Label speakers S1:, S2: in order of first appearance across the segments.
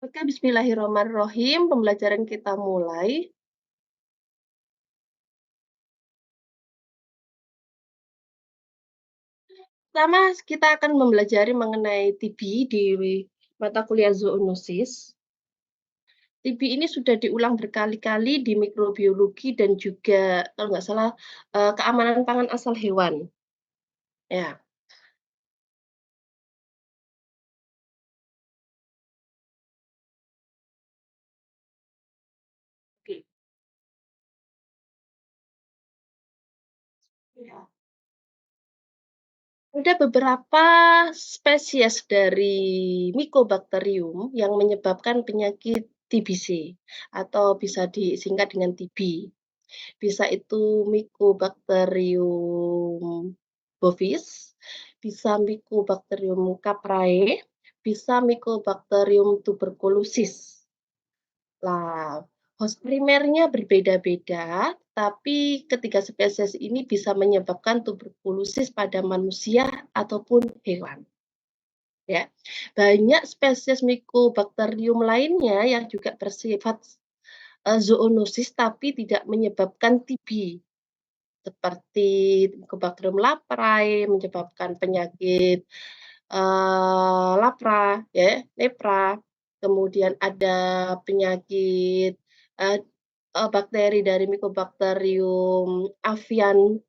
S1: Oke, bismillahirrahmanirrahim. Pembelajaran kita mulai. Pertama, kita akan mempelajari mengenai TB di mata kuliah zoonosis. TB ini sudah diulang berkali-kali di mikrobiologi dan juga kalau nggak salah, keamanan pangan asal hewan, ya. Oke. Ya. Ada beberapa spesies dari Mycobacterium yang menyebabkan penyakit TBC atau bisa disingkat dengan TB. Bisa itu Mycobacterium bovis, bisa Mycobacterium caprae, bisa Mycobacterium tuberculosis. Lah, host primernya berbeda-beda, tapi ketiga spesies ini bisa menyebabkan tuberkulosis pada manusia ataupun hewan. Ya, banyak spesies Mycobacterium lainnya yang juga bersifat zoonosis tapi tidak menyebabkan TB. Seperti Mycobacterium leprae menyebabkan penyakit, lepra ya, lepra. Kemudian ada penyakit, eee bakteri dari Mycobacterium avian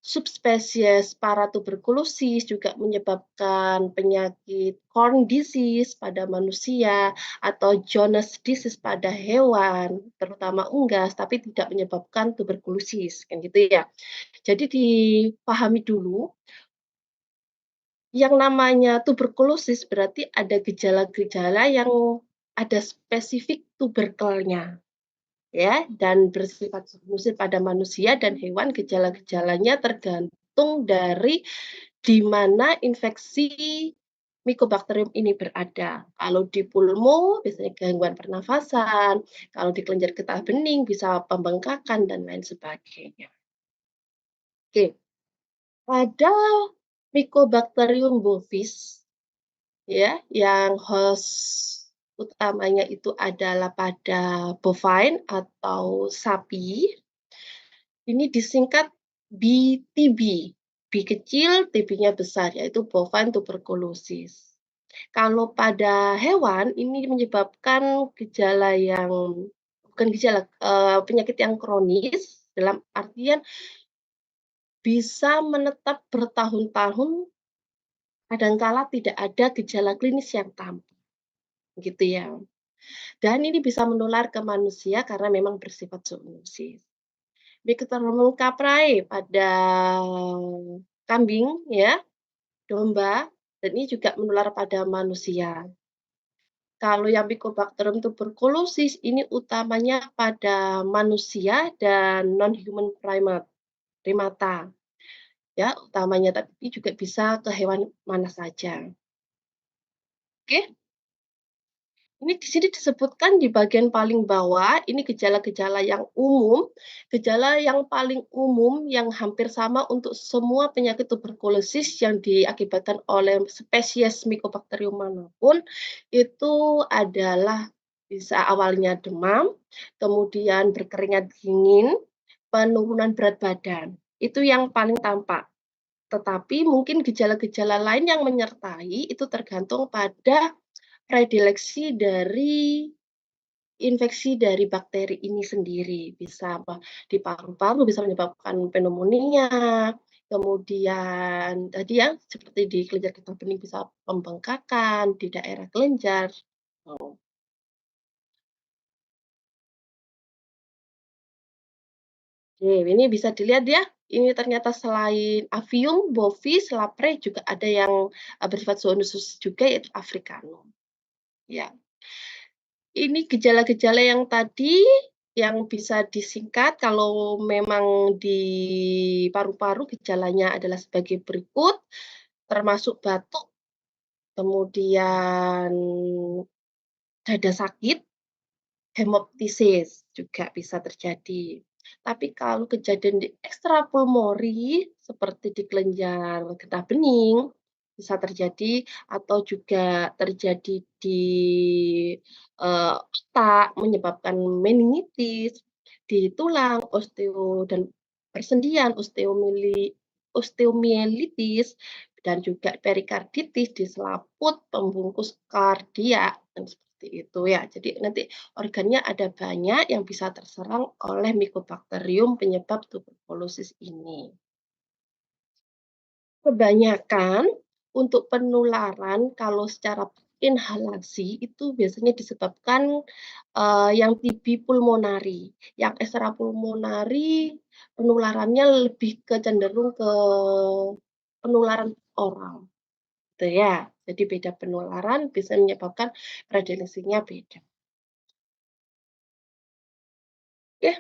S1: subspesies Paratuberculosis juga menyebabkan penyakit corn disease pada manusia atau Jones disease pada hewan, terutama unggas, tapi tidak menyebabkan tuberkulosis, kan gitu ya. Jadi dipahami dulu, yang namanya tuberkulosis berarti ada gejala-gejala yang ada spesifik tuberkelnya, ya, dan bersifat transmisi pada manusia dan hewan. Gejala-gejalanya tergantung dari di mana infeksi Mycobacterium ini berada. Kalau di pulmo biasanya gangguan pernafasan, kalau di kelenjar getah bening bisa pembengkakan dan lain sebagainya. Oke, pada Mycobacterium bovis ya, yang host utamanya itu adalah pada bovine atau sapi. Ini disingkat BTB. B kecil, TB-nya besar, yaitu bovine tuberculosis. Kalau pada hewan, ini menyebabkan gejala yang bukan gejala, penyakit yang kronis, dalam artian bisa menetap bertahun-tahun, kadangkala tidak ada gejala klinis yang tampak, gitu ya. Dan ini bisa menular ke manusia karena memang bersifat zoonosis. Mycobacterium caprae pada kambing ya, domba, dan ini juga menular pada manusia. Kalau yang Mycobacterium tuberculosis ini utamanya pada manusia dan non-human primata ya utamanya, tapi juga bisa ke hewan mana saja. Oke? Ini di sini disebutkan di bagian paling bawah, ini gejala-gejala yang umum. Gejala yang paling umum yang hampir sama untuk semua penyakit tuberkulosis yang diakibatkan oleh spesies Mycobacterium manapun, itu adalah bisa awalnya demam, kemudian berkeringat dingin, penurunan berat badan. Itu yang paling tampak. Tetapi mungkin gejala-gejala lain yang menyertai itu tergantung pada predileksi dari infeksi dari bakteri ini sendiri. Bisa di paru-paru bisa menyebabkan pneumonia, kemudian tadi ya seperti di kelenjar getah bening bisa pembengkakan di daerah kelenjar. Oh, oke, ini bisa dilihat ya, ini ternyata selain avium, bovis, lapre juga ada yang, bersifat zoonosis juga yaitu africanum, ya. Ini gejala-gejala yang tadi, yang bisa disingkat kalau memang di paru-paru gejalanya adalah sebagai berikut, termasuk batuk, kemudian dada sakit, hemoptysis juga bisa terjadi. Tapi kalau kejadian di ekstrapulmori seperti di kelenjar getah bening bisa terjadi atau juga terjadi di otak, menyebabkan meningitis di tulang, dan persendian, osteomielitis, dan juga perikarditis di selaput pembungkus kardia, dan seperti itu ya. Jadi nanti organnya ada banyak yang bisa terserang oleh Mycobacterium penyebab tuberkulosis ini. Kebanyakan untuk penularan kalau secara inhalasi itu biasanya disebabkan, yang TB pulmonari, yang ekstrapulmonari penularannya lebih cenderung ke penularan oral, gitu ya. Jadi beda penularan bisa menyebabkan prevalensinya beda. Oke.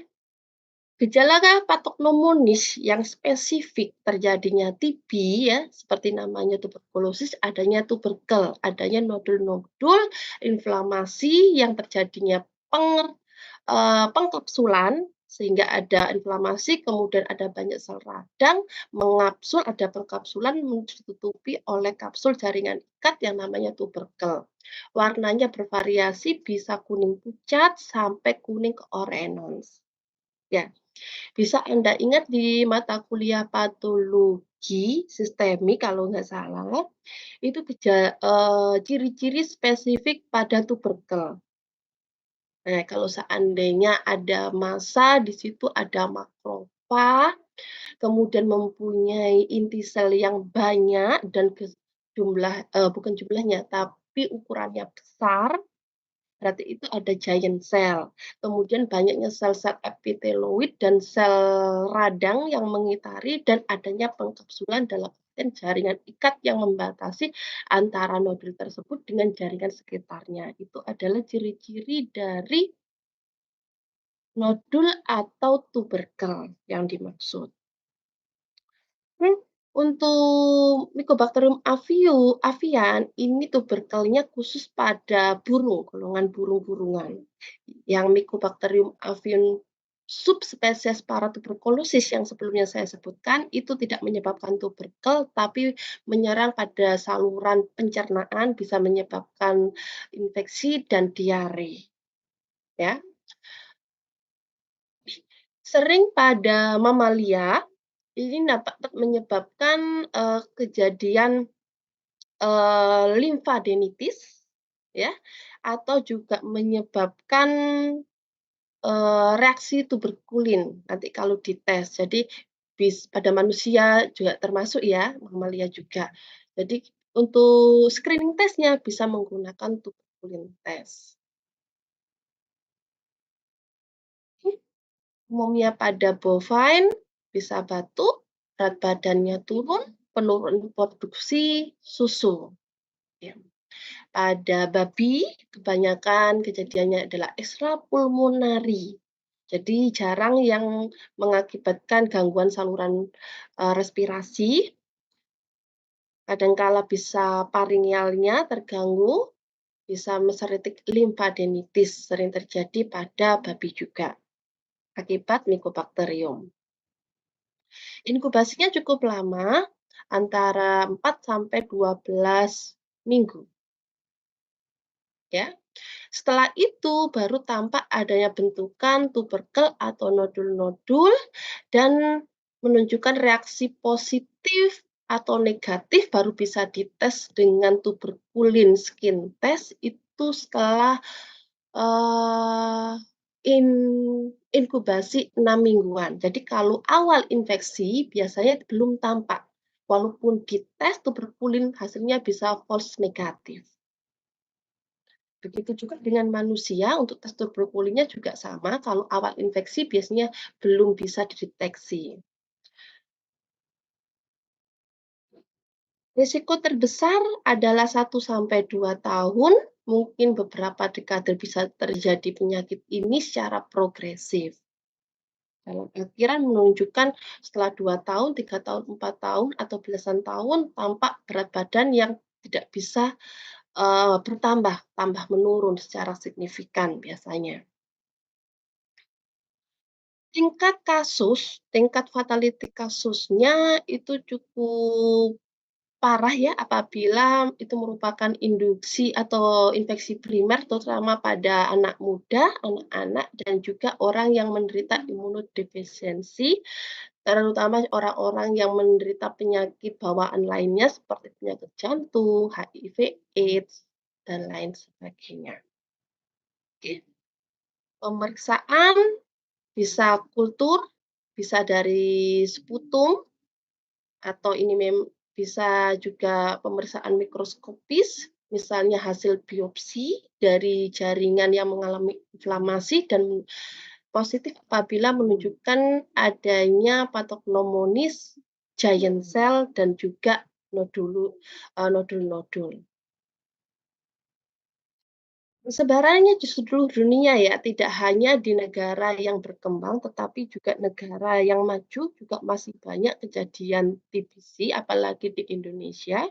S1: Gejala patognomonis yang spesifik terjadinya TB ya, seperti namanya tuberkulosis, adanya tuberkel, adanya nodul-nodul inflamasi yang terjadinya pengkapsulan, sehingga ada inflamasi, kemudian ada banyak sel radang, mengapsul, ada pengkapsulan ditutupi oleh kapsul jaringan ikat yang namanya tuberkel. Warnanya bervariasi bisa kuning pucat sampai kuning keorange. Ya. Bisa Anda ingat di mata kuliah patologi sistemik kalau nggak salah, itu ciri-ciri spesifik pada tuberkel. Nah, kalau seandainya ada massa, di situ ada makrofag, kemudian mempunyai inti sel yang banyak dan bukan jumlahnya, tapi ukurannya besar, berarti itu ada giant cell. Kemudian banyaknya sel-sel epiteloid dan sel radang yang mengitari dan adanya pengkapsulan dalam jaringan ikat yang membatasi antara nodul tersebut dengan jaringan sekitarnya. Itu adalah ciri-ciri dari nodul atau tuberkel yang dimaksud. Hmm, untuk Mycobacterium avian ini tuberkelnya khusus pada burung, golongan burung-burungan. Yang Mycobacterium avium subspesies Paratuberculosis yang sebelumnya saya sebutkan itu tidak menyebabkan tuberkel, tapi menyerang pada saluran pencernaan, bisa menyebabkan infeksi dan diare, ya. Sering pada mamalia, ini dapat menyebabkan, kejadian, limfadenitis, ya, atau juga menyebabkan, reaksi tuberkulin nanti kalau dites. Jadi pada manusia juga termasuk ya, mamalia juga. Jadi untuk screening testnya bisa menggunakan tuberkulin test. Umumnya pada bovine bisa batuk, berat badannya turun, penurun produksi susu, ya. Pada babi kebanyakan kejadiannya adalah ekstrapulmonari. Jadi jarang yang mengakibatkan gangguan saluran, respirasi, kadangkala bisa paringialnya terganggu, bisa meseritik limfadenitis, sering terjadi pada babi juga akibat Mycobacterium. Inkubasinya cukup lama, antara 4 sampai 12 minggu, ya. Setelah itu baru tampak adanya bentukan tuberkel atau nodul-nodul dan menunjukkan reaksi positif atau negatif baru bisa dites dengan tuberkulin skin test itu setelah, eee, in inkubasi 6 mingguan. Jadi kalau awal infeksi biasanya belum tampak, walaupun dites tuberkulin hasilnya bisa false negatif. Begitu juga dengan manusia untuk tes tuberkulinnya juga sama, kalau awal infeksi biasanya belum bisa dideteksi. Risiko terbesar adalah 1 sampai 2 tahun, mungkin beberapa dekade bisa terjadi penyakit ini secara progresif. Dalam perkiraan menunjukkan setelah 2 tahun, 3 tahun, 4 tahun, atau belasan tahun tampak berat badan yang tidak bisa, bertambah, tambah menurun secara signifikan biasanya. Tingkat fatality kasusnya itu cukup parah ya apabila itu merupakan induksi atau infeksi primer terutama pada anak muda, anak-anak, dan juga orang yang menderita imunodefisiensi, terutama orang-orang yang menderita penyakit bawaan lainnya seperti penyakit jantung, HIV/AIDS, dan lain sebagainya. Oke. Pemeriksaan bisa kultur, bisa dari sputum, atau ini bisa juga pemeriksaan mikroskopis, misalnya hasil biopsi dari jaringan yang mengalami inflamasi dan positif apabila menunjukkan adanya patognomonis giant cell dan juga nodul-nodul. Sebarannya di seluruh dunia ya, tidak hanya di negara yang berkembang, tetapi juga negara yang maju juga masih banyak kejadian TBC, apalagi di Indonesia.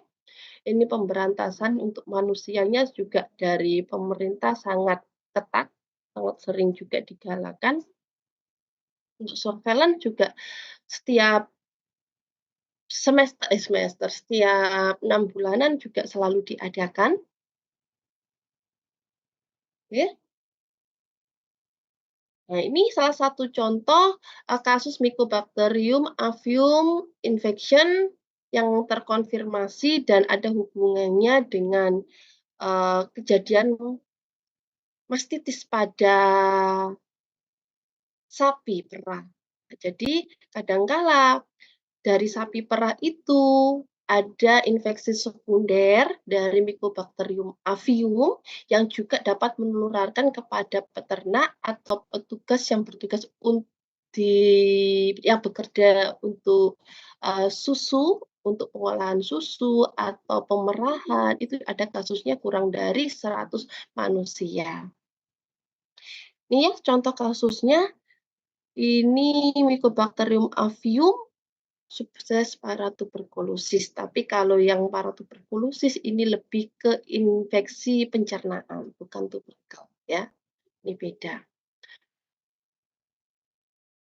S1: Ini pemberantasan untuk manusianya juga dari pemerintah sangat ketat, sangat sering juga digalakan. Untuk surveillance juga setiap setiap 6 bulanan juga selalu diadakan, ya. Nah, ini salah satu contoh, kasus Mycobacterium avium infection yang terkonfirmasi dan ada hubungannya dengan, kejadian mastitis pada sapi perah. Jadi kadangkala dari sapi perah itu ada infeksi sekunder dari Mycobacterium avium yang juga dapat menularkan kepada peternak atau petugas yang bertugas yang bekerja untuk, susu, untuk pengolahan susu atau pemerahan, itu ada kasusnya kurang dari 100 manusia. Ini ya contoh kasusnya, ini Mycobacterium avium sukses paratuberkulosis, tapi kalau yang paratuberkulosis ini lebih ke infeksi pencernaan, bukan tuberkel ya, ini beda.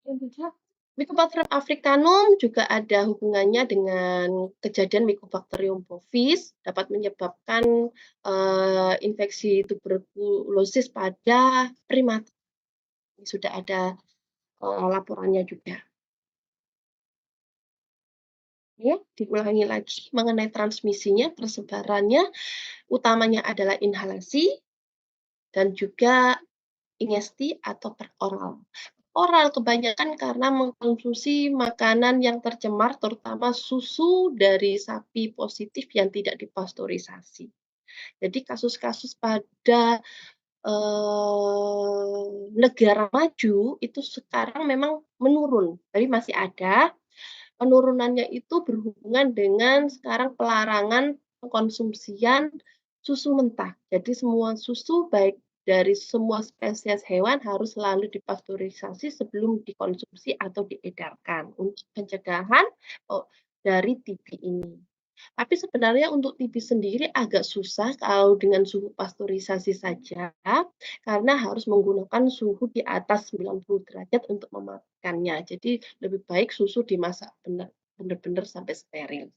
S1: Yang beda, Mycobacterium africanum juga ada hubungannya dengan kejadian Mycobacterium bovis, dapat menyebabkan, infeksi tuberkulosis pada primata. Ini sudah ada, laporannya juga. Ya, diulangi lagi mengenai transmisinya, persebarannya utamanya adalah inhalasi dan juga ingesti atau per oral. Oral kebanyakan karena mengkonsumsi makanan yang tercemar, terutama susu dari sapi positif yang tidak dipasteurisasi. Jadi kasus-kasus pada, negara maju itu sekarang memang menurun, tapi masih ada. Penurunannya itu berhubungan dengan sekarang pelarangan pengkonsumsian susu mentah. Jadi semua susu baik dari semua spesies hewan harus selalu dipasteurisasi sebelum dikonsumsi atau diedarkan untuk pencegahan, dari TB ini. Tapi sebenarnya untuk TB sendiri agak susah kalau dengan suhu pasteurisasi saja, karena harus menggunakan suhu di atas 90 derajat untuk mematikannya. Jadi lebih baik susu dimasak benar-benar sampai steril.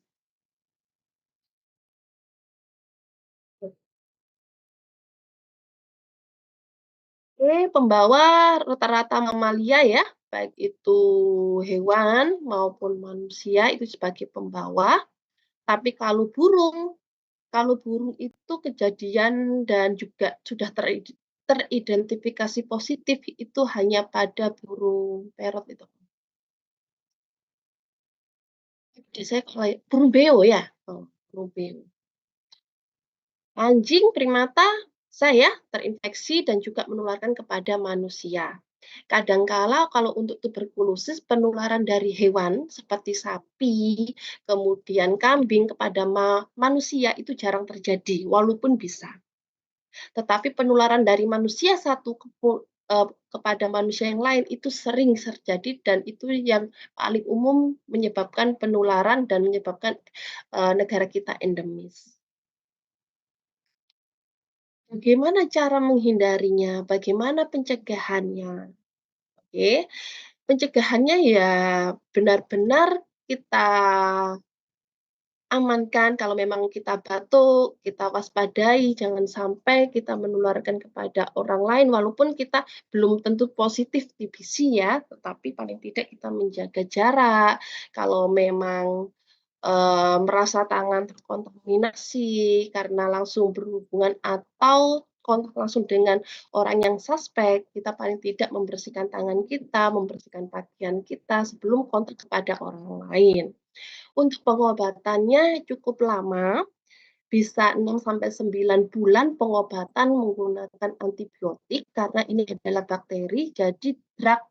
S1: Oke, pembawa rata-rata mamalia ya, baik itu hewan maupun manusia itu sebagai pembawa. Tapi kalau burung itu kejadian dan juga sudah teridentifikasi positif itu hanya pada burung parrot itu. Biasanya kayak burung beo ya? Oh, burung beo. Anjing primata saya terinfeksi dan juga menularkan kepada manusia. Kadangkala kalau untuk tuberkulosis penularan dari hewan seperti sapi, kemudian kambing kepada manusia itu jarang terjadi walaupun bisa. Tetapi penularan dari manusia satu kepada manusia yang lain itu sering terjadi dan itu yang paling umum menyebabkan penularan dan menyebabkan, negara kita endemis. Bagaimana cara menghindarinya? Bagaimana pencegahannya? Oke, pencegahannya ya benar-benar kita amankan kalau memang kita batuk, kita waspadai, jangan sampai kita menularkan kepada orang lain walaupun kita belum tentu positif TBC ya, tetapi paling tidak kita menjaga jarak. Kalau memang merasa tangan terkontaminasi karena langsung berhubungan atau kontak langsung dengan orang yang suspek, kita paling tidak membersihkan tangan kita, membersihkan pakaian kita sebelum kontak kepada orang lain. Untuk pengobatannya cukup lama, bisa 6 sampai 9 bulan pengobatan menggunakan antibiotik karena ini adalah bakteri, jadi drug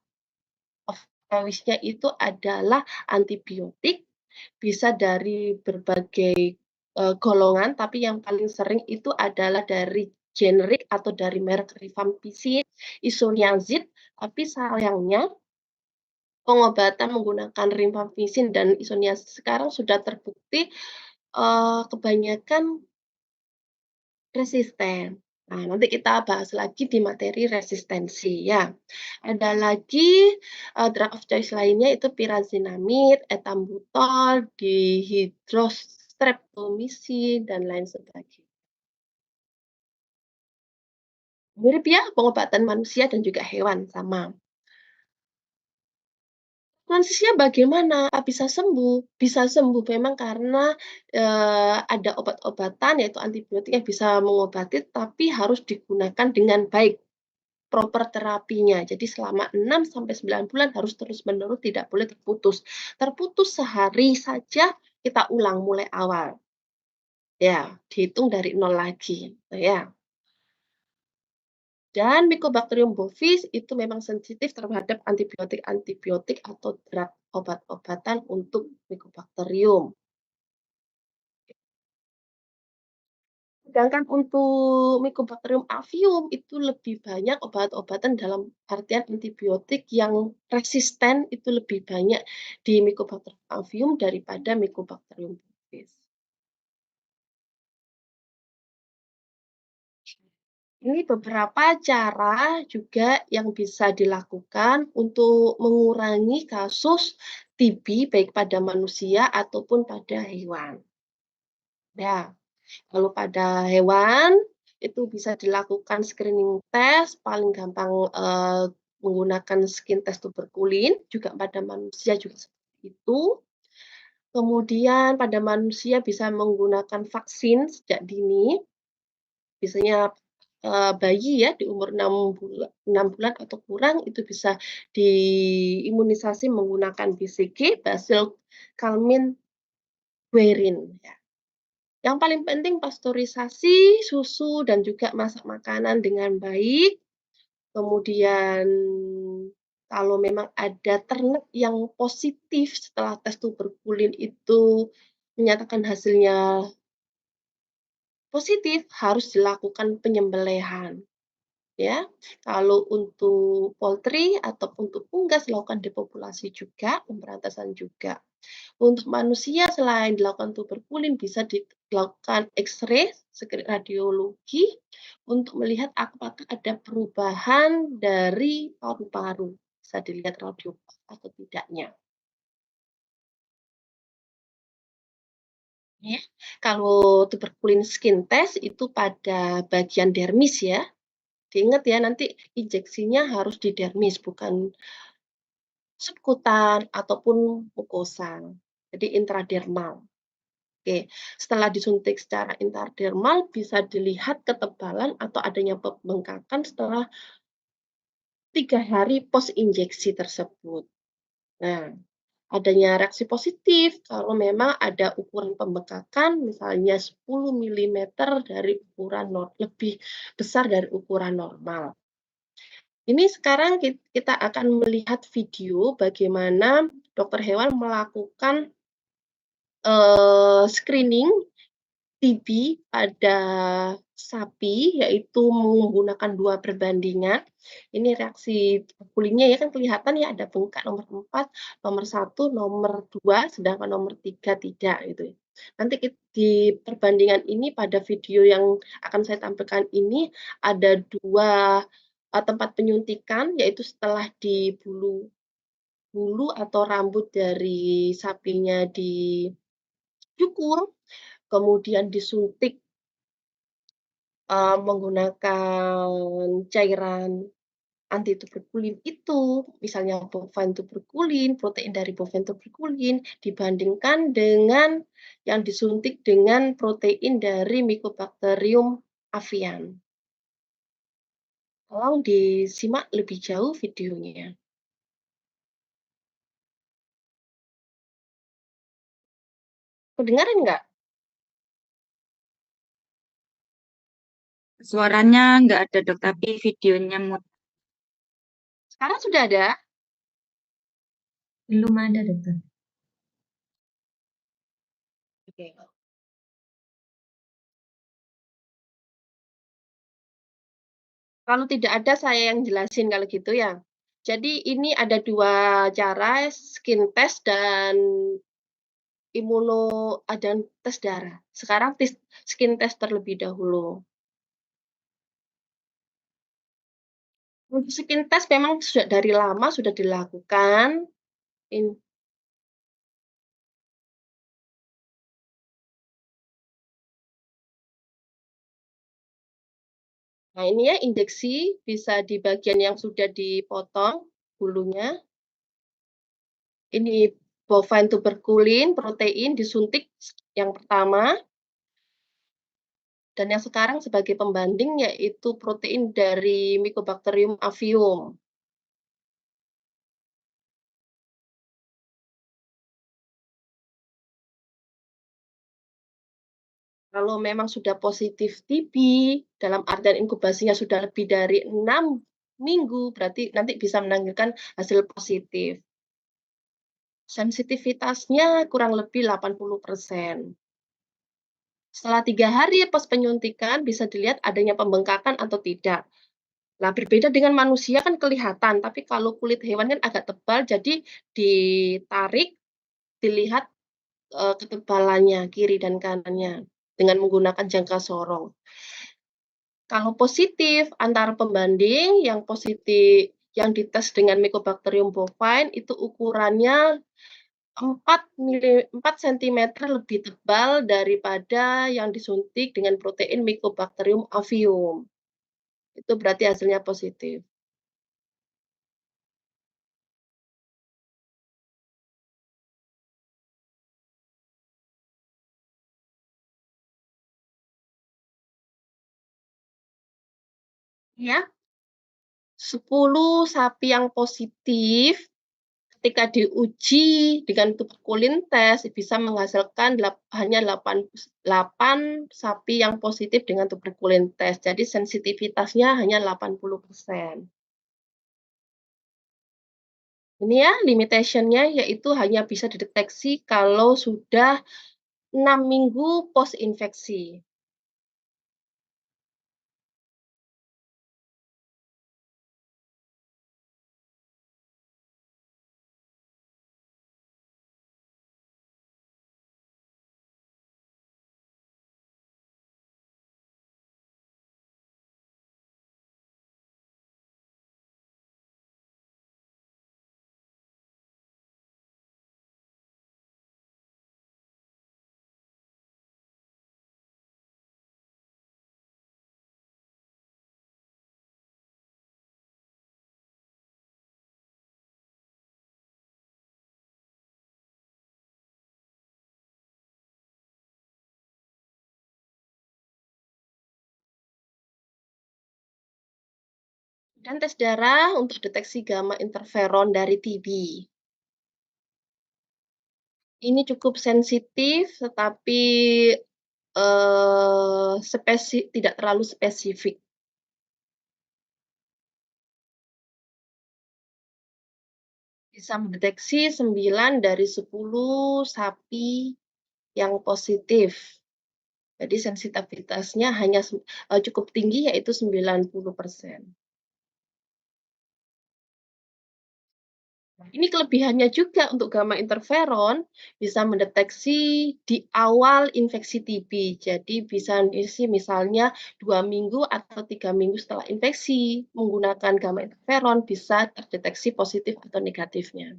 S1: of choice-nya itu adalah antibiotik, bisa dari berbagai, golongan, tapi yang paling sering itu adalah dari generik atau dari merek Rifampicin, Isoniazid, tapi sayangnya pengobatan menggunakan Rifampicin dan Isoniazid sekarang sudah terbukti, kebanyakan resisten. Nah, nanti kita bahas lagi di materi resistensi ya. Ada lagi, drug of choice lainnya itu pyrazinamide, ethambutol, dihidrostreptomycin, dan lain sebagainya. Mirip ya pengobatan manusia dan juga hewan, sama. Transisinya bagaimana? Bisa sembuh? Bisa sembuh memang karena, ada obat-obatan yaitu antibiotik yang bisa mengobati, tapi harus digunakan dengan baik. Proper terapinya. Jadi selama 6 sampai 9 bulan harus terus-menerus, tidak boleh terputus. Terputus sehari saja kita ulang mulai awal, ya, dihitung dari nol lagi, gitu ya. Dan Mycobacterium bovis itu memang sensitif terhadap antibiotik-antibiotik atau drug obat-obatan untuk Mycobacterium. Sedangkan untuk Mycobacterium avium itu lebih banyak obat-obatan dalam artian antibiotik yang resisten itu lebih banyak di Mycobacterium avium daripada Mycobacterium bovis. Ini beberapa cara juga yang bisa dilakukan untuk mengurangi kasus TB baik pada manusia ataupun pada hewan. Ya. Kalau pada hewan, itu bisa dilakukan screening test, paling gampang, menggunakan skin test tuberkulin, juga pada manusia juga seperti itu. Kemudian pada manusia bisa menggunakan vaksin sejak dini, biasanya, bayi ya di umur 6 bulan atau kurang itu bisa diimunisasi menggunakan BCG, Basil Calmine Guerin ya. Yang paling penting pasteurisasi susu dan juga masak makanan dengan baik. Kemudian kalau memang ada ternak yang positif setelah tes tuberkulin itu menyatakan hasilnya positif, harus dilakukan penyembelihan ya. Kalau untuk poultry atau untuk unggas dilakukan depopulasi juga, pemberantasan juga. Untuk manusia selain dilakukan tuberkulin bisa dilakukan X-ray, radiologi untuk melihat apakah ada perubahan dari paru-paru, bisa dilihat radio atau tidaknya. Ya, kalau tuberkulin skin test itu pada bagian dermis ya. Diingat ya nanti injeksinya harus di dermis bukan subkutan ataupun mukosa. Jadi intradermal. Oke, setelah disuntik secara intradermal bisa dilihat ketebalan atau adanya pembengkakan setelah 3 hari pos injeksi tersebut. Nah, adanya reaksi positif kalau memang ada ukuran pembengkakan misalnya 10 milimeter dari ukuran lebih besar dari ukuran normal. Ini sekarang kita akan melihat video bagaimana dokter hewan melakukan, screening TB pada sapi, yaitu menggunakan 2 perbandingan. Ini reaksi kulitnya ya kan kelihatan ya ada bengkak nomor 4, nomor 1, nomor 2, sedangkan nomor 3 tidak gitu ya. Nanti di perbandingan ini pada video yang akan saya tampilkan ini ada 2 tempat penyuntikan, yaitu setelah di bulu bulu atau rambut dari sapinya cukur, kemudian disuntik, menggunakan cairan anti tuberkulin itu, misalnya bovine tuberkulin, protein dari bovine tuberkulin, dibandingkan dengan yang disuntik dengan protein dari Mycobacterium avian. Tolong disimak lebih jauh videonya. Kedengaran nggak?
S2: Suaranya nggak ada dok, tapi videonya
S1: Sekarang sudah ada?
S2: belum ada dokter.
S1: Oke. Kalau tidak ada saya yang jelasin kalau gitu ya. Jadi ini ada 2 cara, skin test dan dan tes darah. Sekarang skin test terlebih dahulu. Untuk skin test memang sudah dari lama sudah dilakukan, in nah ini ya injeksi, bisa di bagian yang sudah dipotong bulunya. Ini bovine tuberkulin, protein disuntik yang pertama, dan yang sekarang sebagai pembanding yaitu protein dari Mycobacterium avium. Kalau memang sudah positif TB, dalam artian inkubasinya sudah lebih dari 6 minggu, berarti nanti bisa menandakan hasil positif. Sensitivitasnya kurang lebih 80%. Setelah 3 hari pas penyuntikan, bisa dilihat adanya pembengkakan atau tidak. Nah, berbeda dengan manusia kan kelihatan, tapi kalau kulit hewan kan agak tebal, jadi ditarik, dilihat ketebalannya, kiri dan kanannya, dengan menggunakan jangka sorong. Kalau positif, antara pembanding yang positif yang dites dengan Mycobacterium bovine itu ukurannya 4 sentimeter lebih tebal daripada yang disuntik dengan protein Mycobacterium avium. Itu berarti hasilnya positif. Ya, 10 sapi yang positif ketika diuji dengan tuberkulin test bisa menghasilkan hanya 8 sapi yang positif dengan tuberkulin test. Jadi sensitivitasnya hanya 80%. Ini ya limitation-nya yaitu hanya bisa dideteksi kalau sudah 6 minggu post infeksi. Dan tes darah untuk deteksi gamma interferon dari TB. Ini cukup sensitif tetapi tidak terlalu spesifik. Bisa mendeteksi 9 dari 10 sapi yang positif. Jadi sensitivitasnya hanya cukup tinggi yaitu 90%. Ini kelebihannya juga untuk gamma interferon bisa mendeteksi di awal infeksi TB. Jadi bisa misalnya 2 minggu atau 3 minggu setelah infeksi menggunakan gamma interferon bisa terdeteksi positif atau negatifnya.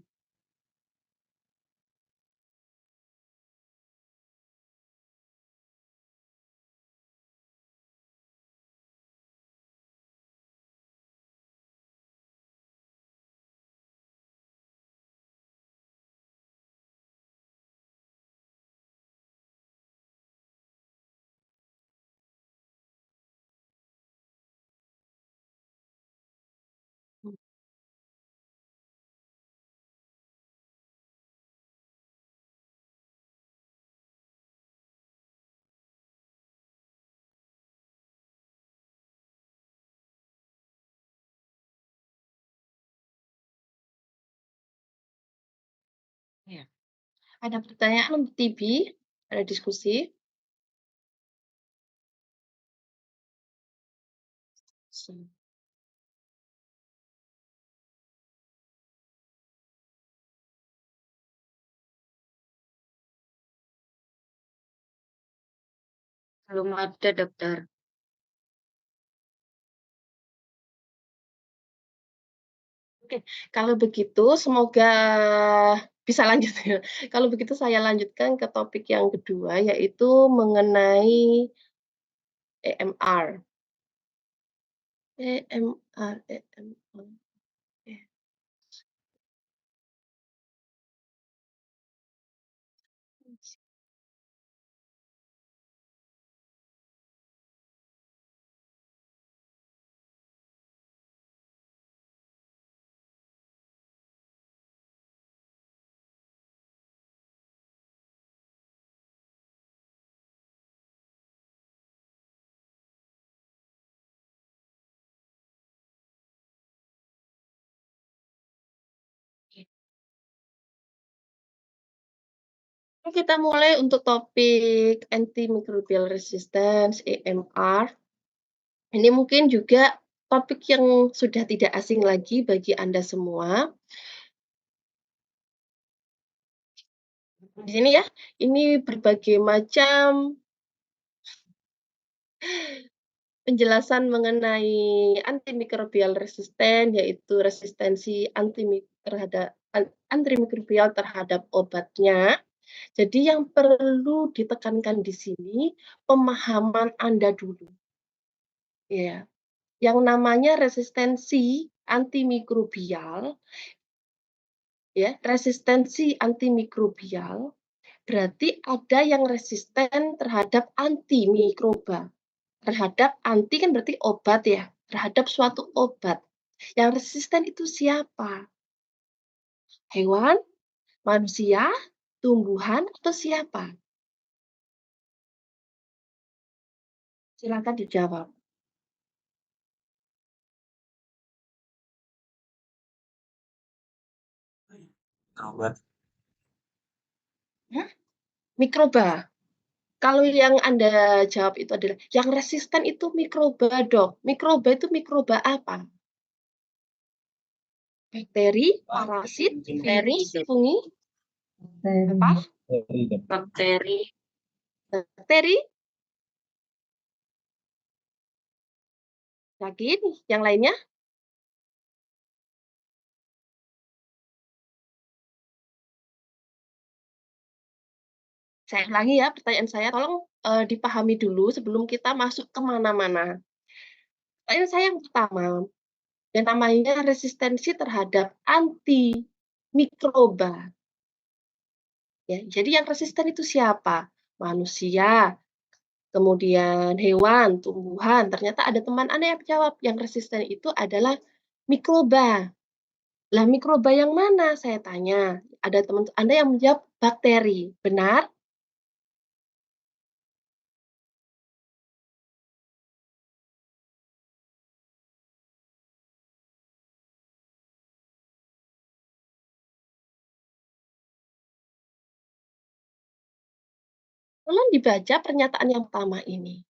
S1: Ada pertanyaan untuk TB? Ada diskusi?
S2: Belum ada, Dokter.
S1: Oke, kalau begitu semoga bisa lanjut ya. Kalau begitu saya lanjutkan ke topik yang kedua, yaitu mengenai EMR. EMR, EMR, oke. Kita mulai untuk topik antimicrobial resistance, EMR. Ini mungkin juga topik yang sudah tidak asing lagi bagi Anda semua. Di sini ya, ini berbagai macam penjelasan mengenai antimicrobial resistant, yaitu resistensi antimikrobial terhadap obatnya. Jadi yang perlu ditekankan di sini, pemahaman Anda dulu, ya. Yang namanya resistensi antimikrobial, ya, resistensi antimikrobial berarti ada yang resisten terhadap antimikroba. Terhadap anti kan berarti obat ya, terhadap suatu obat. Yang resisten itu siapa? Hewan, manusia, tumbuhan, atau siapa? Silakan dijawab.
S3: Obat.
S1: Hah? Mikroba. Kalau yang Anda jawab itu adalah yang resisten itu mikroba, Dok. Mikroba itu mikroba apa? Bakteri, parasit, virus, fungi, apa?
S2: Bakteri.
S1: Bakteri. Yakin? Yang lainnya? Saya ulangi ya pertanyaan saya, tolong dipahami dulu sebelum kita masuk ke mana-mana. Pertanyaan saya yang pertama, yang namanya resistensi terhadap antimikroba. Ya, jadi yang resisten itu siapa? Manusia, kemudian hewan, tumbuhan. Ternyata ada teman Anda yang jawab, yang resisten itu adalah mikroba. Lah mikroba yang mana? Saya tanya. Ada teman Anda yang menjawab bakteri. Benar? Tolong dibaca pernyataan yang pertama ini.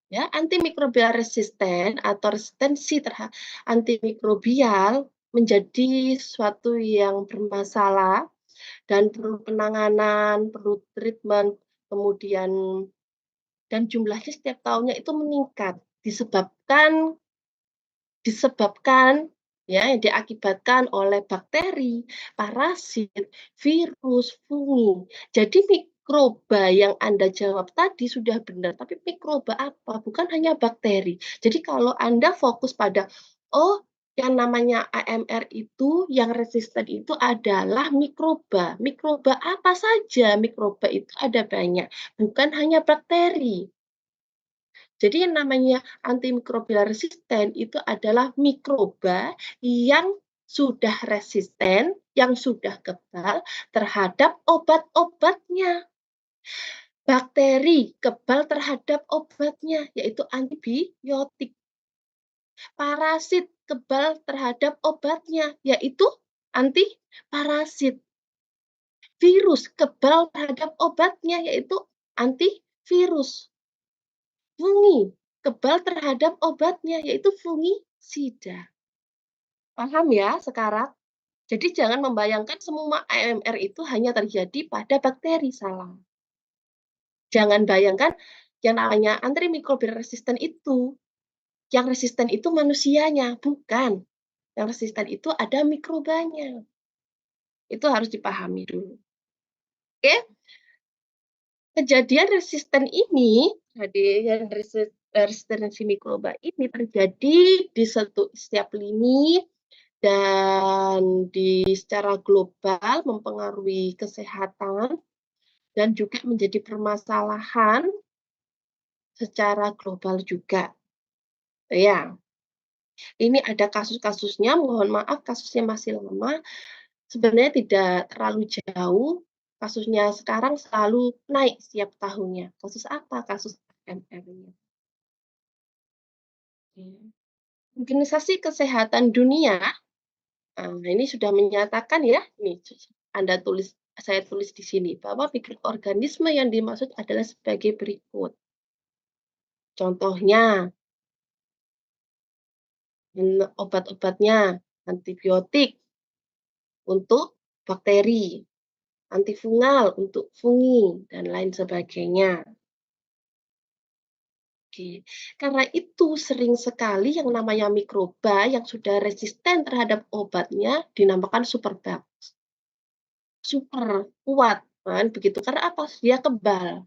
S1: Ya, antimikrobial resisten atau resistensi terhadap antimikrobial menjadi suatu yang bermasalah dan perlu penanganan, perlu treatment, kemudian dan jumlahnya setiap tahunnya itu meningkat disebabkan disebabkan ya yang diakibatkan oleh bakteri, parasit, virus, fungi. Jadi mikroba yang Anda jawab tadi sudah benar, tapi mikroba apa? Bukan hanya bakteri. Jadi kalau Anda fokus pada, oh yang namanya AMR itu, yang resisten itu adalah mikroba. Mikroba apa saja? Mikroba itu ada banyak, bukan hanya bakteri. Jadi yang namanya antimikrobial resisten itu adalah mikroba yang sudah resisten, yang sudah kebal terhadap obat-obatnya. Bakteri kebal terhadap obatnya, yaitu antibiotik. Parasit kebal terhadap obatnya, yaitu antiparasit. virus, kebal terhadap obatnya, yaitu antivirus. Fungi, kebal terhadap obatnya, yaitu fungisida. Paham ya sekarang? Jadi jangan membayangkan semua AMR itu hanya terjadi pada bakteri, salah. Jangan bayangkan yang namanya antimikrobial resisten itu, yang resisten itu manusianya, bukan. Yang resisten itu ada mikrobanya. Itu harus dipahami dulu. Oke? Kejadian resisten ini, jadi resistensi mikroba ini terjadi di setiap lini dan secara global mempengaruhi kesehatan dan juga menjadi permasalahan secara global juga. Ya, ini ada kasus-kasusnya, mohon maaf kasusnya masih lama, sebenarnya tidak terlalu jauh, kasusnya sekarang selalu naik setiap tahunnya. Kasus apa? Kasus AMR-nya. Organisasi Kesehatan Dunia, ini sudah menyatakan ya, ini saya tulis di sini, bahwa mikroorganisme yang dimaksud adalah sebagai berikut. Contohnya, obat-obatnya, antibiotik untuk bakteri, antifungal untuk fungi, dan lain sebagainya. Oke. Karena itu sering sekali yang namanya mikroba yang sudah resisten terhadap obatnya dinamakan superbug. Super kuat, kan begitu. Karena apa? Dia kebal.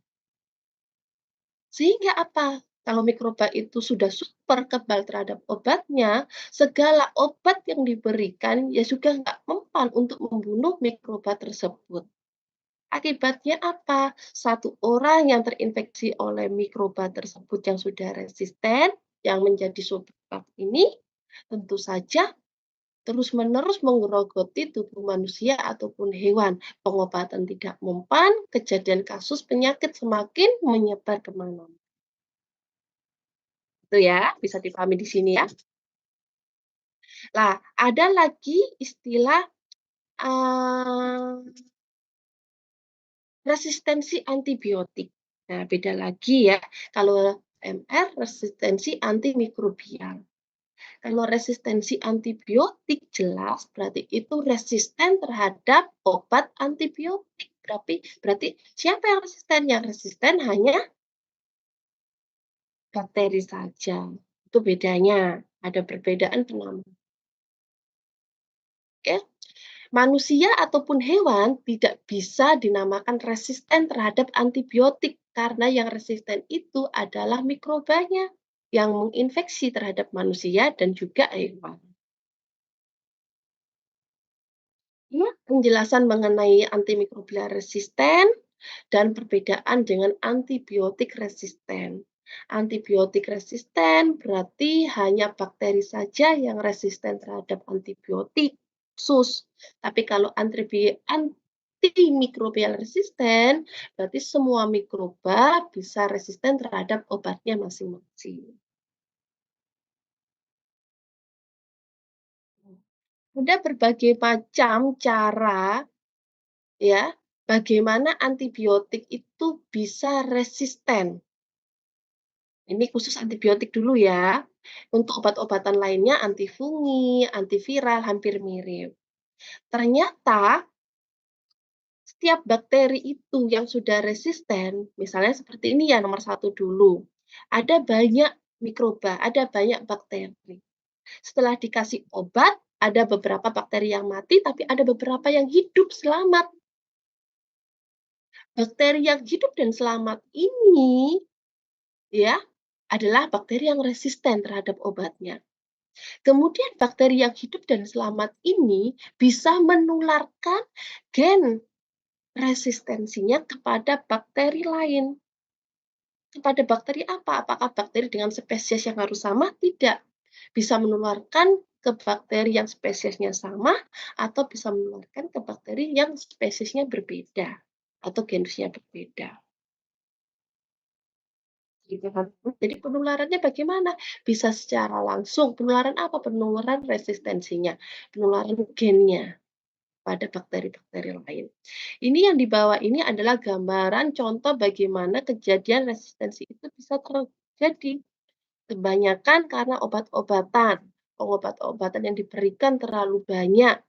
S1: Sehingga apa? Kalau mikroba itu sudah super kebal terhadap obatnya, segala obat yang diberikan ya juga nggak mempan untuk membunuh mikroba tersebut. Akibatnya apa? Satu orang yang terinfeksi oleh mikroba tersebut yang sudah resisten, yang menjadi superbug ini, tentu saja terus-menerus menggerogoti tubuh manusia ataupun hewan. Pengobatan tidak mempan, kejadian kasus penyakit semakin menyebar kemana-mana. Itu ya, bisa dipahami di sini ya. Nah, ada lagi istilah resistensi antibiotik. Nah, beda lagi ya. Kalau MR resistensi antimikrobial. Kalau resistensi antibiotik jelas berarti itu resisten terhadap obat antibiotik. Berarti siapa yang resisten? Yang resisten hanya bakteri saja. Itu bedanya. Ada perbedaan penamaan. Oke. Manusia ataupun hewan tidak bisa dinamakan resisten terhadap antibiotik karena yang resisten itu adalah mikrobanya yang menginfeksi terhadap manusia dan juga hewan. Ya, penjelasan mengenai antimikrobial resisten dan perbedaan dengan antibiotik resisten. Antibiotik resisten berarti hanya bakteri saja yang resisten terhadap antibiotik khusus. Tapi kalau antimikrobial resisten, berarti semua mikroba bisa resisten terhadap obatnya masing-masing. Ada berbagai macam cara ya, bagaimana antibiotik itu bisa resisten. Ini khusus antibiotik dulu ya. Untuk obat-obatan lainnya antifungi, antiviral hampir mirip. Ternyata setiap bakteri itu yang sudah resisten, misalnya seperti ini ya nomor 1 dulu. Ada banyak mikroba, ada banyak bakteri. Setelah dikasih obat, ada beberapa bakteri yang mati, tapi ada beberapa yang hidup selamat. Bakteri yang hidup dan selamat ini ya adalah bakteri yang resisten terhadap obatnya. Kemudian bakteri yang hidup dan selamat ini bisa menularkan gen resistensinya kepada bakteri lain. Kepada bakteri apa? Apakah bakteri dengan spesies yang harus sama? Tidak. Bisa menularkan ke bakteri yang spesiesnya sama atau bisa menularkan ke bakteri yang spesiesnya berbeda atau genusnya berbeda. Gitu kan. Jadi penularannya bagaimana? Bisa secara langsung. Penularan apa? Penularan resistensinya, penularan gennya. pada bakteri-bakteri lain. Ini yang di bawah ini adalah gambaran contoh bagaimana kejadian resistensi itu bisa terjadi. Kebanyakan karena obat-obatan, obat-obatan yang diberikan terlalu banyak,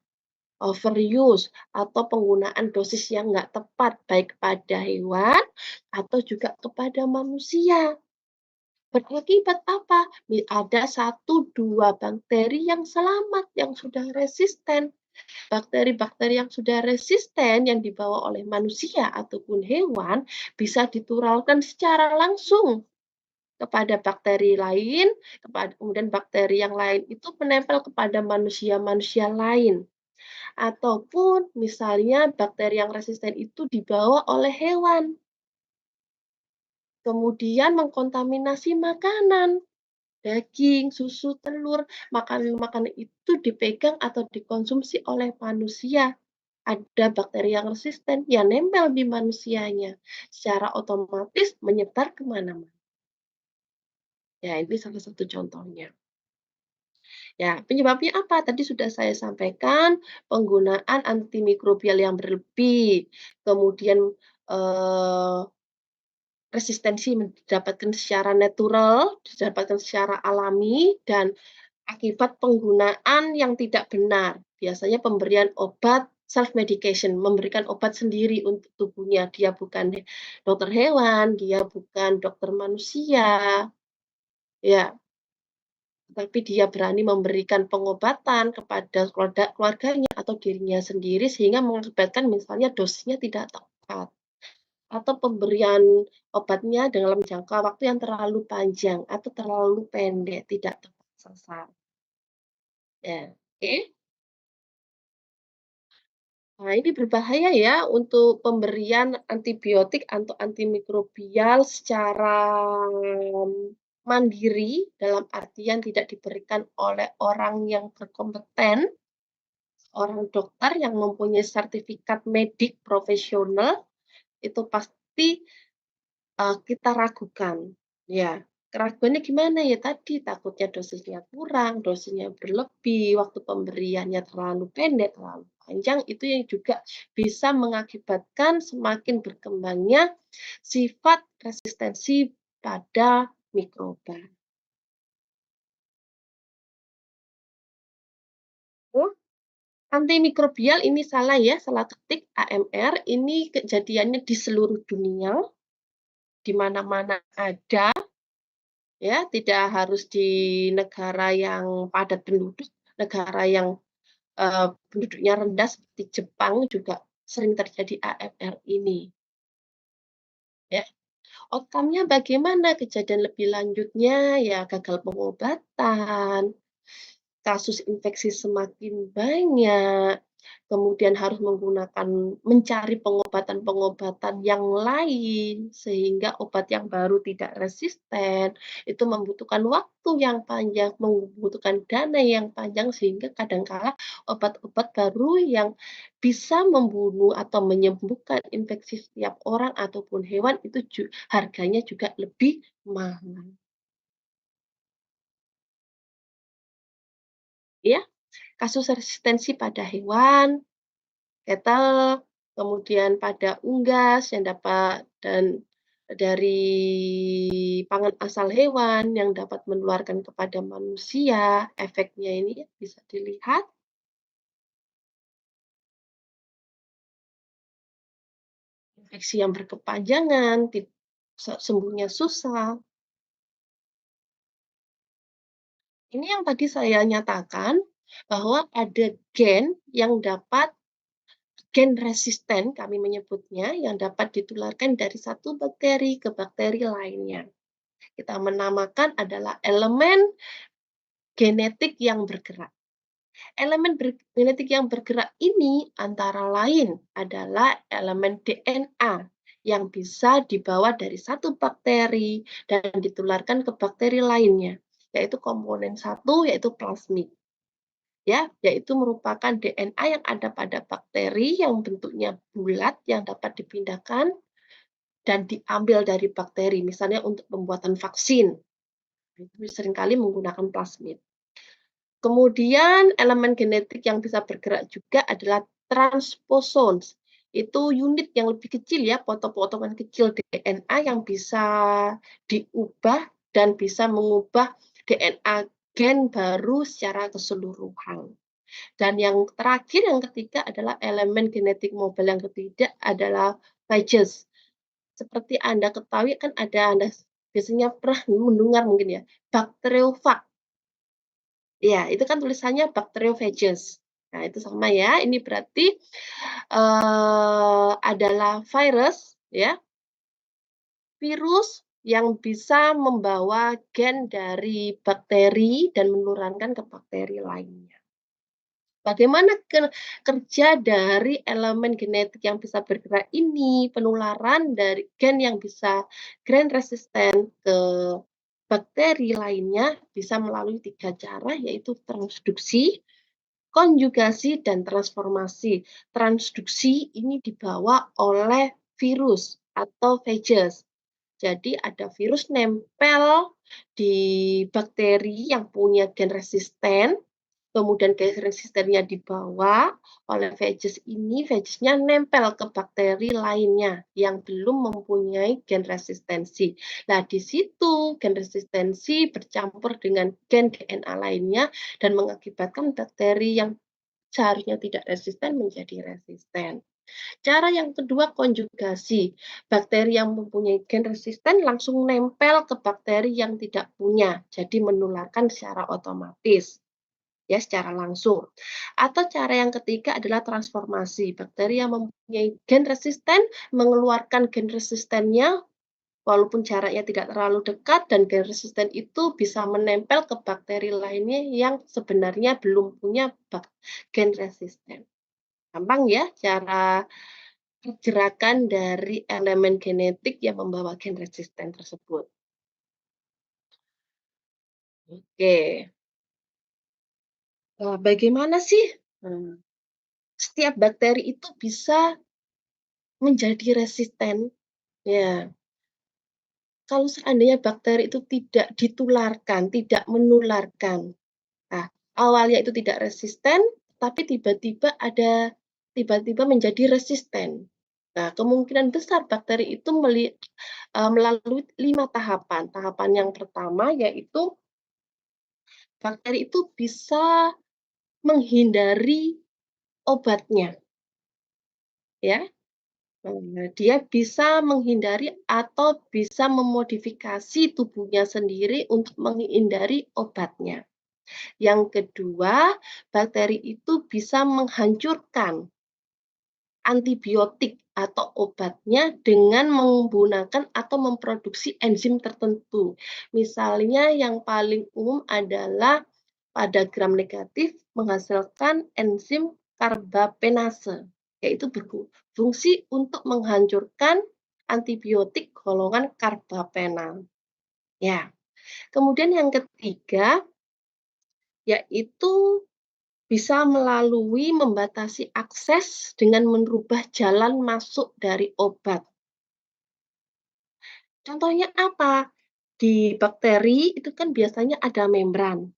S1: overuse, atau penggunaan dosis yang nggak tepat, baik kepada hewan atau juga kepada manusia. Berakibat apa? Ada 1-2 bakteri yang selamat, yang sudah resisten. Bakteri-bakteri yang sudah resisten yang dibawa oleh manusia ataupun hewan bisa diturunkan secara langsung kepada bakteri lain, kemudian bakteri yang lain itu menempel kepada manusia-manusia lain. Ataupun misalnya bakteri yang resisten itu dibawa oleh hewan, kemudian mengkontaminasi makanan, daging, susu, telur, makanan-makanan itu dipegang atau dikonsumsi oleh manusia. Ada bakteri yang resisten, ya nempel di manusianya, secara otomatis menyebar kemana-mana. Ya, ini salah satu contohnya. Ya, penyebabnya apa? Tadi sudah saya sampaikan, penggunaan antimikrobial yang berlebih, kemudian resistensi didapatkan secara natural, didapatkan secara alami, dan akibat penggunaan yang tidak benar. Biasanya pemberian obat self medication, memberikan obat sendiri untuk tubuhnya. Dia bukan dokter hewan, dia bukan dokter manusia, ya, tapi dia berani memberikan pengobatan kepada keluarganya atau dirinya sendiri sehingga mengakibatkan misalnya dosisnya tidak tepat atau pemberian obatnya dalam jangka waktu yang terlalu panjang atau terlalu pendek, tidak tepat sasaran. Ya, oke. Nah, ini berbahaya ya untuk pemberian antibiotik atau antimikrobial secara mandiri, dalam artian tidak diberikan oleh orang yang berkompeten, orang dokter yang mempunyai sertifikat medik profesional, itu pasti kita ragukan. Ya, keraguannya gimana ya tadi, takutnya dosisnya kurang, dosisnya berlebih, waktu pemberiannya terlalu pendek, terlalu panjang, itu yang juga bisa mengakibatkan semakin berkembangnya sifat resistensi pada mikroba. Oh, antimikrobial ini salah ya, salah ketik AMR, ini kejadiannya di seluruh dunia, di mana-mana ada. Ya, tidak harus di negara yang padat penduduk, negara yang, penduduknya rendah seperti Jepang juga sering terjadi AMR ini, ya. Outcome-nya bagaimana? Kejadian lebih lanjutnya ya gagal pengobatan, kasus infeksi semakin banyak, kemudian harus mencari pengobatan-pengobatan yang lain, sehingga obat yang baru tidak resisten, itu membutuhkan waktu yang panjang, membutuhkan dana yang panjang, sehingga kadangkala obat-obat baru yang bisa membunuh atau menyembuhkan infeksi setiap orang ataupun hewan itu harganya juga lebih mahal. Ya, kasus resistensi pada hewan, cattle, kemudian pada unggas yang dapat dan dari pangan asal hewan yang dapat menularkan kepada manusia, efeknya ini bisa dilihat. Infeksi yang berkepanjangan, sembuhnya susah. Ini yang tadi saya nyatakan bahwa ada gen yang dapat gen resisten kami menyebutnya yang dapat ditularkan dari satu bakteri ke bakteri lainnya. Kita menamakan adalah elemen genetik yang bergerak. Elemen genetik yang bergerak ini antara lain adalah elemen DNA yang bisa dibawa dari satu bakteri dan ditularkan ke bakteri lainnya, yaitu komponen satu, yaitu plasmid. Ya, yaitu merupakan DNA yang ada pada bakteri yang bentuknya bulat yang dapat dipindahkan dan diambil dari bakteri, misalnya untuk pembuatan vaksin. Itu seringkali menggunakan plasmid. Kemudian elemen genetik yang bisa bergerak juga adalah transposones. Itu unit yang lebih kecil ya, potong-potongan kecil DNA yang bisa diubah dan bisa mengubah DNA gen baru secara keseluruhan. Dan yang terakhir, yang ketiga adalah elemen genetik mobile yang ketiga adalah phages. Seperti Anda ketahui kan Anda biasanya pernah mendengar mungkin ya, bakteriofag. Ya, itu kan tulisannya bacteriophages. Nah, itu sama ya. Ini berarti adalah virus ya, virus yang bisa membawa gen dari bakteri dan menularkan ke bakteri lainnya. Bagaimana kerja dari elemen genetik yang bisa bergerak ini, penularan dari gen yang bisa gen resisten ke bakteri lainnya bisa melalui 3 cara, yaitu transduksi, konjugasi, dan transformasi. Transduksi ini dibawa oleh virus atau phages. Jadi ada virus nempel di bakteri yang punya gen resisten, kemudian gen resistennya dibawa oleh phages ini, phagesnya nempel ke bakteri lainnya yang belum mempunyai gen resistensi. Nah, di situ gen resistensi bercampur dengan gen DNA lainnya dan mengakibatkan bakteri yang seharusnya tidak resisten menjadi resisten. Cara yang kedua, konjugasi. Bakteri yang mempunyai gen resisten langsung nempel ke bakteri yang tidak punya, jadi menularkan secara otomatis, ya secara langsung. Atau cara yang ketiga adalah transformasi. Bakteri yang mempunyai gen resisten mengeluarkan gen resistennya walaupun jaraknya tidak terlalu dekat dan gen resisten itu bisa menempel ke bakteri lainnya yang sebenarnya belum punya gen resisten. Gampang ya cara pergerakan dari elemen genetik yang membawa gen resisten tersebut. Oke. Bagaimana sih setiap bakteri itu bisa menjadi resisten? Ya, kalau seandainya bakteri itu tidak ditularkan, tidak menularkan. Nah, awalnya itu tidak resisten, tapi tiba-tiba menjadi resisten. Nah, kemungkinan besar bakteri itu melalui 5 tahapan. Tahapan yang pertama yaitu bakteri itu bisa menghindari obatnya, ya. Dia bisa menghindari atau bisa memodifikasi tubuhnya sendiri untuk menghindari obatnya. Yang kedua, bakteri itu bisa menghancurkan antibiotik atau obatnya dengan menggunakan atau memproduksi enzim tertentu. Misalnya yang paling umum adalah pada gram negatif menghasilkan enzim karbapenase, yaitu berfungsi untuk menghancurkan antibiotik golongan karbapenal. Ya, kemudian yang ketiga yaitu bisa melalui membatasi akses dengan merubah jalan masuk dari obat. Contohnya apa? Di bakteri itu kan biasanya ada membran,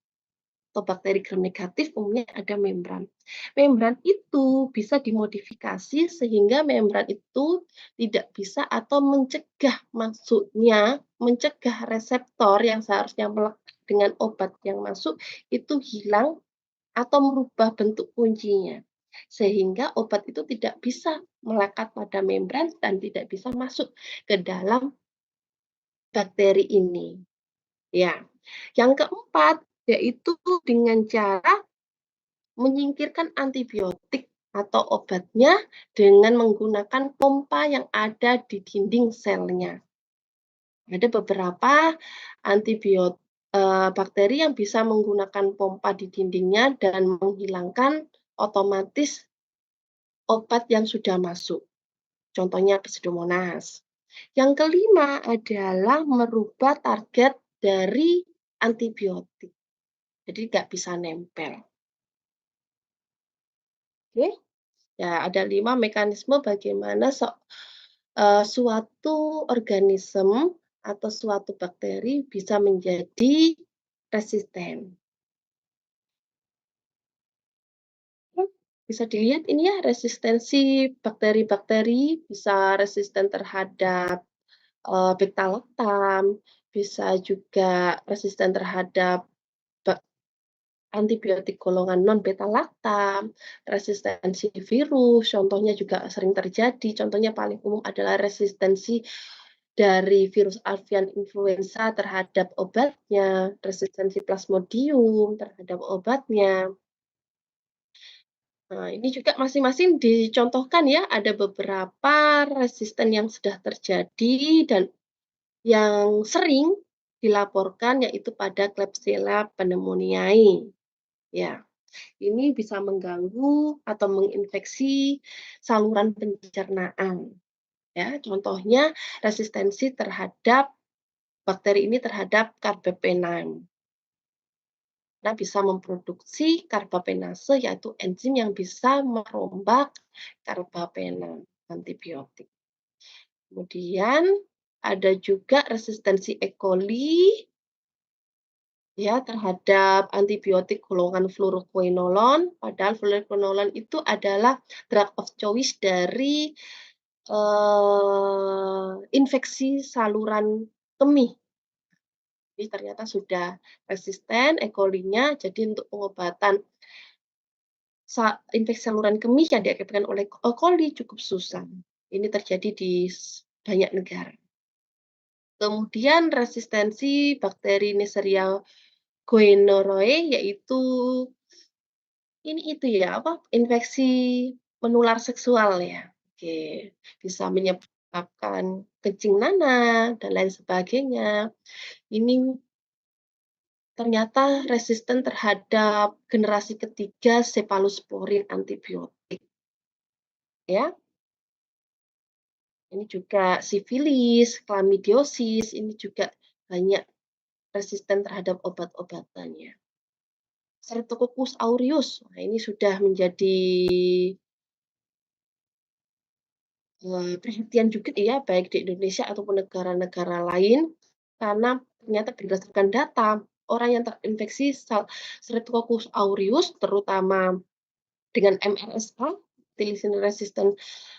S1: atau bakteri gram negatif umumnya ada membran. Membran itu bisa dimodifikasi sehingga membran itu tidak bisa atau mencegah masuknya, mencegah reseptor yang seharusnya melekat dengan obat yang masuk itu hilang atau merubah bentuk kuncinya. Sehingga obat itu tidak bisa melekat pada membran dan tidak bisa masuk ke dalam bakteri ini. Ya. Yang keempat yaitu dengan cara menyingkirkan antibiotik atau obatnya dengan menggunakan pompa yang ada di dinding selnya. Ada beberapa bakteri yang bisa menggunakan pompa di dindingnya dan menghilangkan otomatis obat yang sudah masuk. Contohnya Pseudomonas. Yang kelima adalah merubah target dari antibiotik. Jadi nggak bisa nempel. Oke, ya ada 5 mekanisme bagaimana suatu organisme atau suatu bakteri bisa menjadi resisten. Bisa dilihat ini ya, resistensi bakteri-bakteri, bisa resisten terhadap, beta-lactam, bisa juga resisten terhadap bak antibiotik golongan non-beta-lactam, resistensi virus, contohnya juga sering terjadi, contohnya paling umum adalah resistensi dari virus avian influenza terhadap obatnya, resistensi Plasmodium terhadap obatnya. Nah, ini juga masing-masing dicontohkan ya, ada beberapa resisten yang sudah terjadi dan yang sering dilaporkan yaitu pada Klebsiella pneumoniae. Ya, ini bisa mengganggu atau menginfeksi saluran pencernaan. Ya, contohnya resistensi terhadap bakteri ini terhadap karbapenem. Nah, bisa memproduksi karbapenase, yaitu enzim yang bisa merombak karbapenem antibiotik. Kemudian ada juga resistensi E. coli ya terhadap antibiotik golongan fluoroquinolone, padahal fluoroquinolone itu adalah drug of choice dari infeksi saluran kemih. Jadi ternyata sudah resisten E. coli-nya, jadi untuk pengobatan infeksi saluran kemih yang diakibatkan oleh E. coli cukup susah. Ini terjadi di banyak negara. Kemudian resistensi bakteri Neisseria gonorrhoeae, yaitu itu ya, apa, infeksi menular seksual ya. Oke, bisa menyebabkan kencing nanah dan lain sebagainya. Ini ternyata resisten terhadap generasi ketiga Cephalosporin antibiotik, ya. Ini juga sifilis, chlamydiosis, ini juga banyak resisten terhadap obat-obatannya. Streptococcus aureus, nah ini sudah menjadi perhatian juga ya, baik di Indonesia ataupun negara-negara lain, karena ternyata berdasarkan data, orang yang terinfeksi Streptococcus aureus, terutama dengan MRSA, Multiresistant Resistant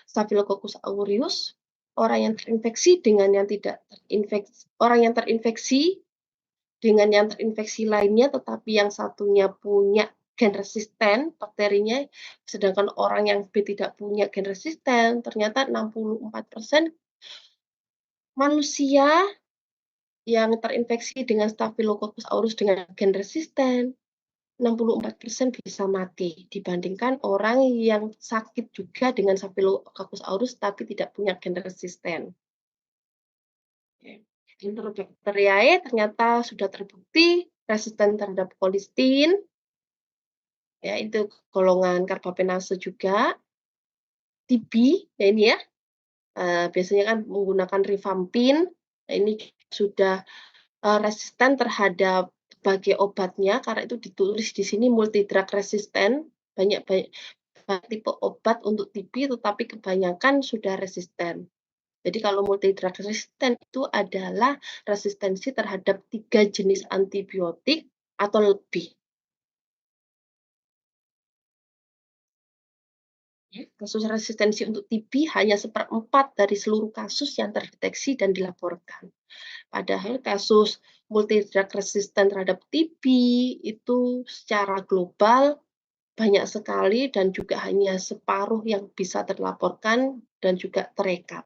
S1: Staphylococcus aureus, orang yang terinfeksi dengan yang tidak terinfeksi, orang yang terinfeksi dengan yang terinfeksi lainnya, tetapi yang satunya punya gen resisten bakterinya, sedangkan orang yang B tidak punya gen resisten, ternyata 64% manusia yang terinfeksi dengan Staphylococcus aureus dengan gen resisten, 64% bisa mati, dibandingkan orang yang sakit juga dengan Staphylococcus aureus tapi tidak punya gen resisten. Enterobacteriae ternyata sudah terbukti resisten terhadap colistin, ya itu golongan karbapenase juga. TB, ya ini ya, biasanya kan menggunakan rifampin, nah ini sudah resisten terhadap berbagai obatnya, karena itu ditulis di sini multidrug resisten, banyak tipe obat untuk TB, tetapi kebanyakan sudah resisten. Jadi kalau multidrug resisten itu adalah resistensi terhadap 3 jenis antibiotik atau lebih. Kasus resistensi untuk TB hanya 1/4 dari seluruh kasus yang terdeteksi dan dilaporkan. Padahal kasus multidrug resisten terhadap TB itu secara global banyak sekali dan juga hanya separuh yang bisa terlaporkan dan juga terekam.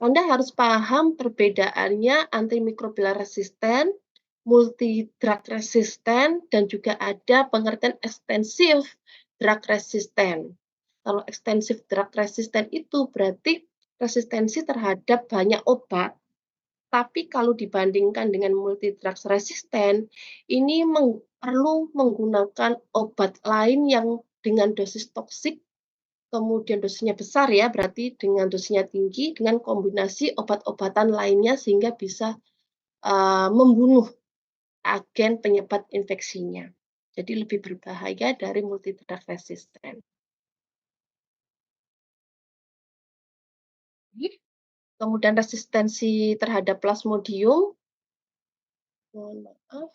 S1: Anda harus paham perbedaannya antimikrobial resisten, multi-drug resisten, dan juga ada pengertian ekstensif drug resisten. Kalau ekstensif drug resisten itu berarti resistensi terhadap banyak obat, tapi kalau dibandingkan dengan multi-drug resisten, ini perlu menggunakan obat lain yang dengan dosis toksik, kemudian dosisnya besar ya, berarti dengan dosisnya tinggi, dengan kombinasi obat-obatan lainnya sehingga bisa membunuh agen penyebab infeksinya. Jadi lebih berbahaya dari multidrug resisten. Kemudian resistensi terhadap Plasmodium, mohon maaf.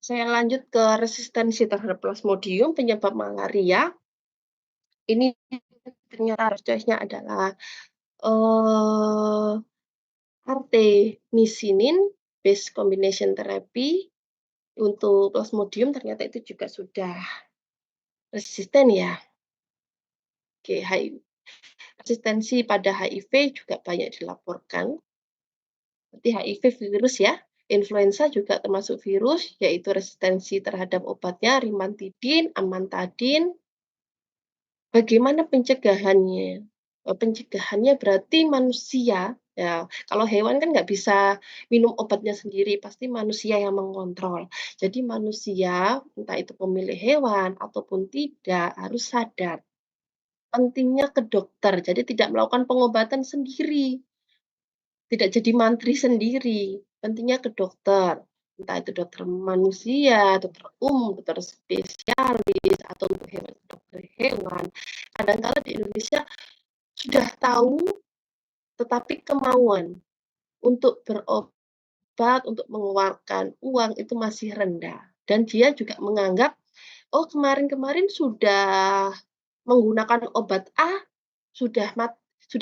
S1: Saya lanjut ke resistensi terhadap Plasmodium penyebab malaria. Ini ternyata choice-nya adalah, eee, artemisinin based combination therapy untuk Plasmodium ternyata itu juga sudah resisten ya. Oke, resistensi pada HIV juga banyak dilaporkan. Seperti HIV virus ya, influenza juga termasuk virus, yaitu resistensi terhadap obatnya rimantidin, amantadin. Bagaimana pencegahannya? Pencegahannya berarti manusia, ya kalau hewan kan nggak bisa minum obatnya sendiri, pasti manusia yang mengontrol. Jadi manusia, entah itu pemilik hewan ataupun tidak, harus sadar pentingnya ke dokter, jadi tidak melakukan pengobatan sendiri. Tidak jadi mantri sendiri, pentingnya ke dokter. Entah itu dokter manusia, dokter umum, dokter spesialis, atau untuk hewan, dokter hewan. Kadang-kala di Indonesia sudah tahu, tetapi kemauan untuk berobat, untuk mengeluarkan uang itu masih rendah. Dan dia juga menganggap, oh kemarin-kemarin sudah menggunakan obat A, sudah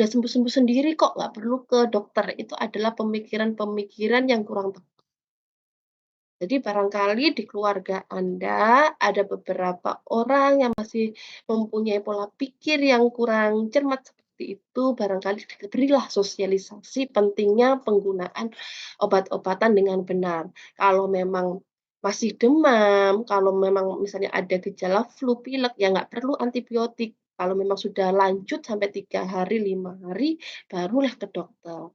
S1: sembuh-sembuh sendiri kok, nggak perlu ke dokter. Itu adalah pemikiran-pemikiran yang kurang tepat. Jadi barangkali di keluarga Anda ada beberapa orang yang masih mempunyai pola pikir yang kurang cermat seperti itu, barangkali berilah sosialisasi pentingnya penggunaan obat-obatan dengan benar. Kalau memang masih demam, kalau memang misalnya ada gejala flu, pilek, ya nggak perlu antibiotik. Kalau memang sudah lanjut sampai 3 hari, 5 hari, barulah ke dokter.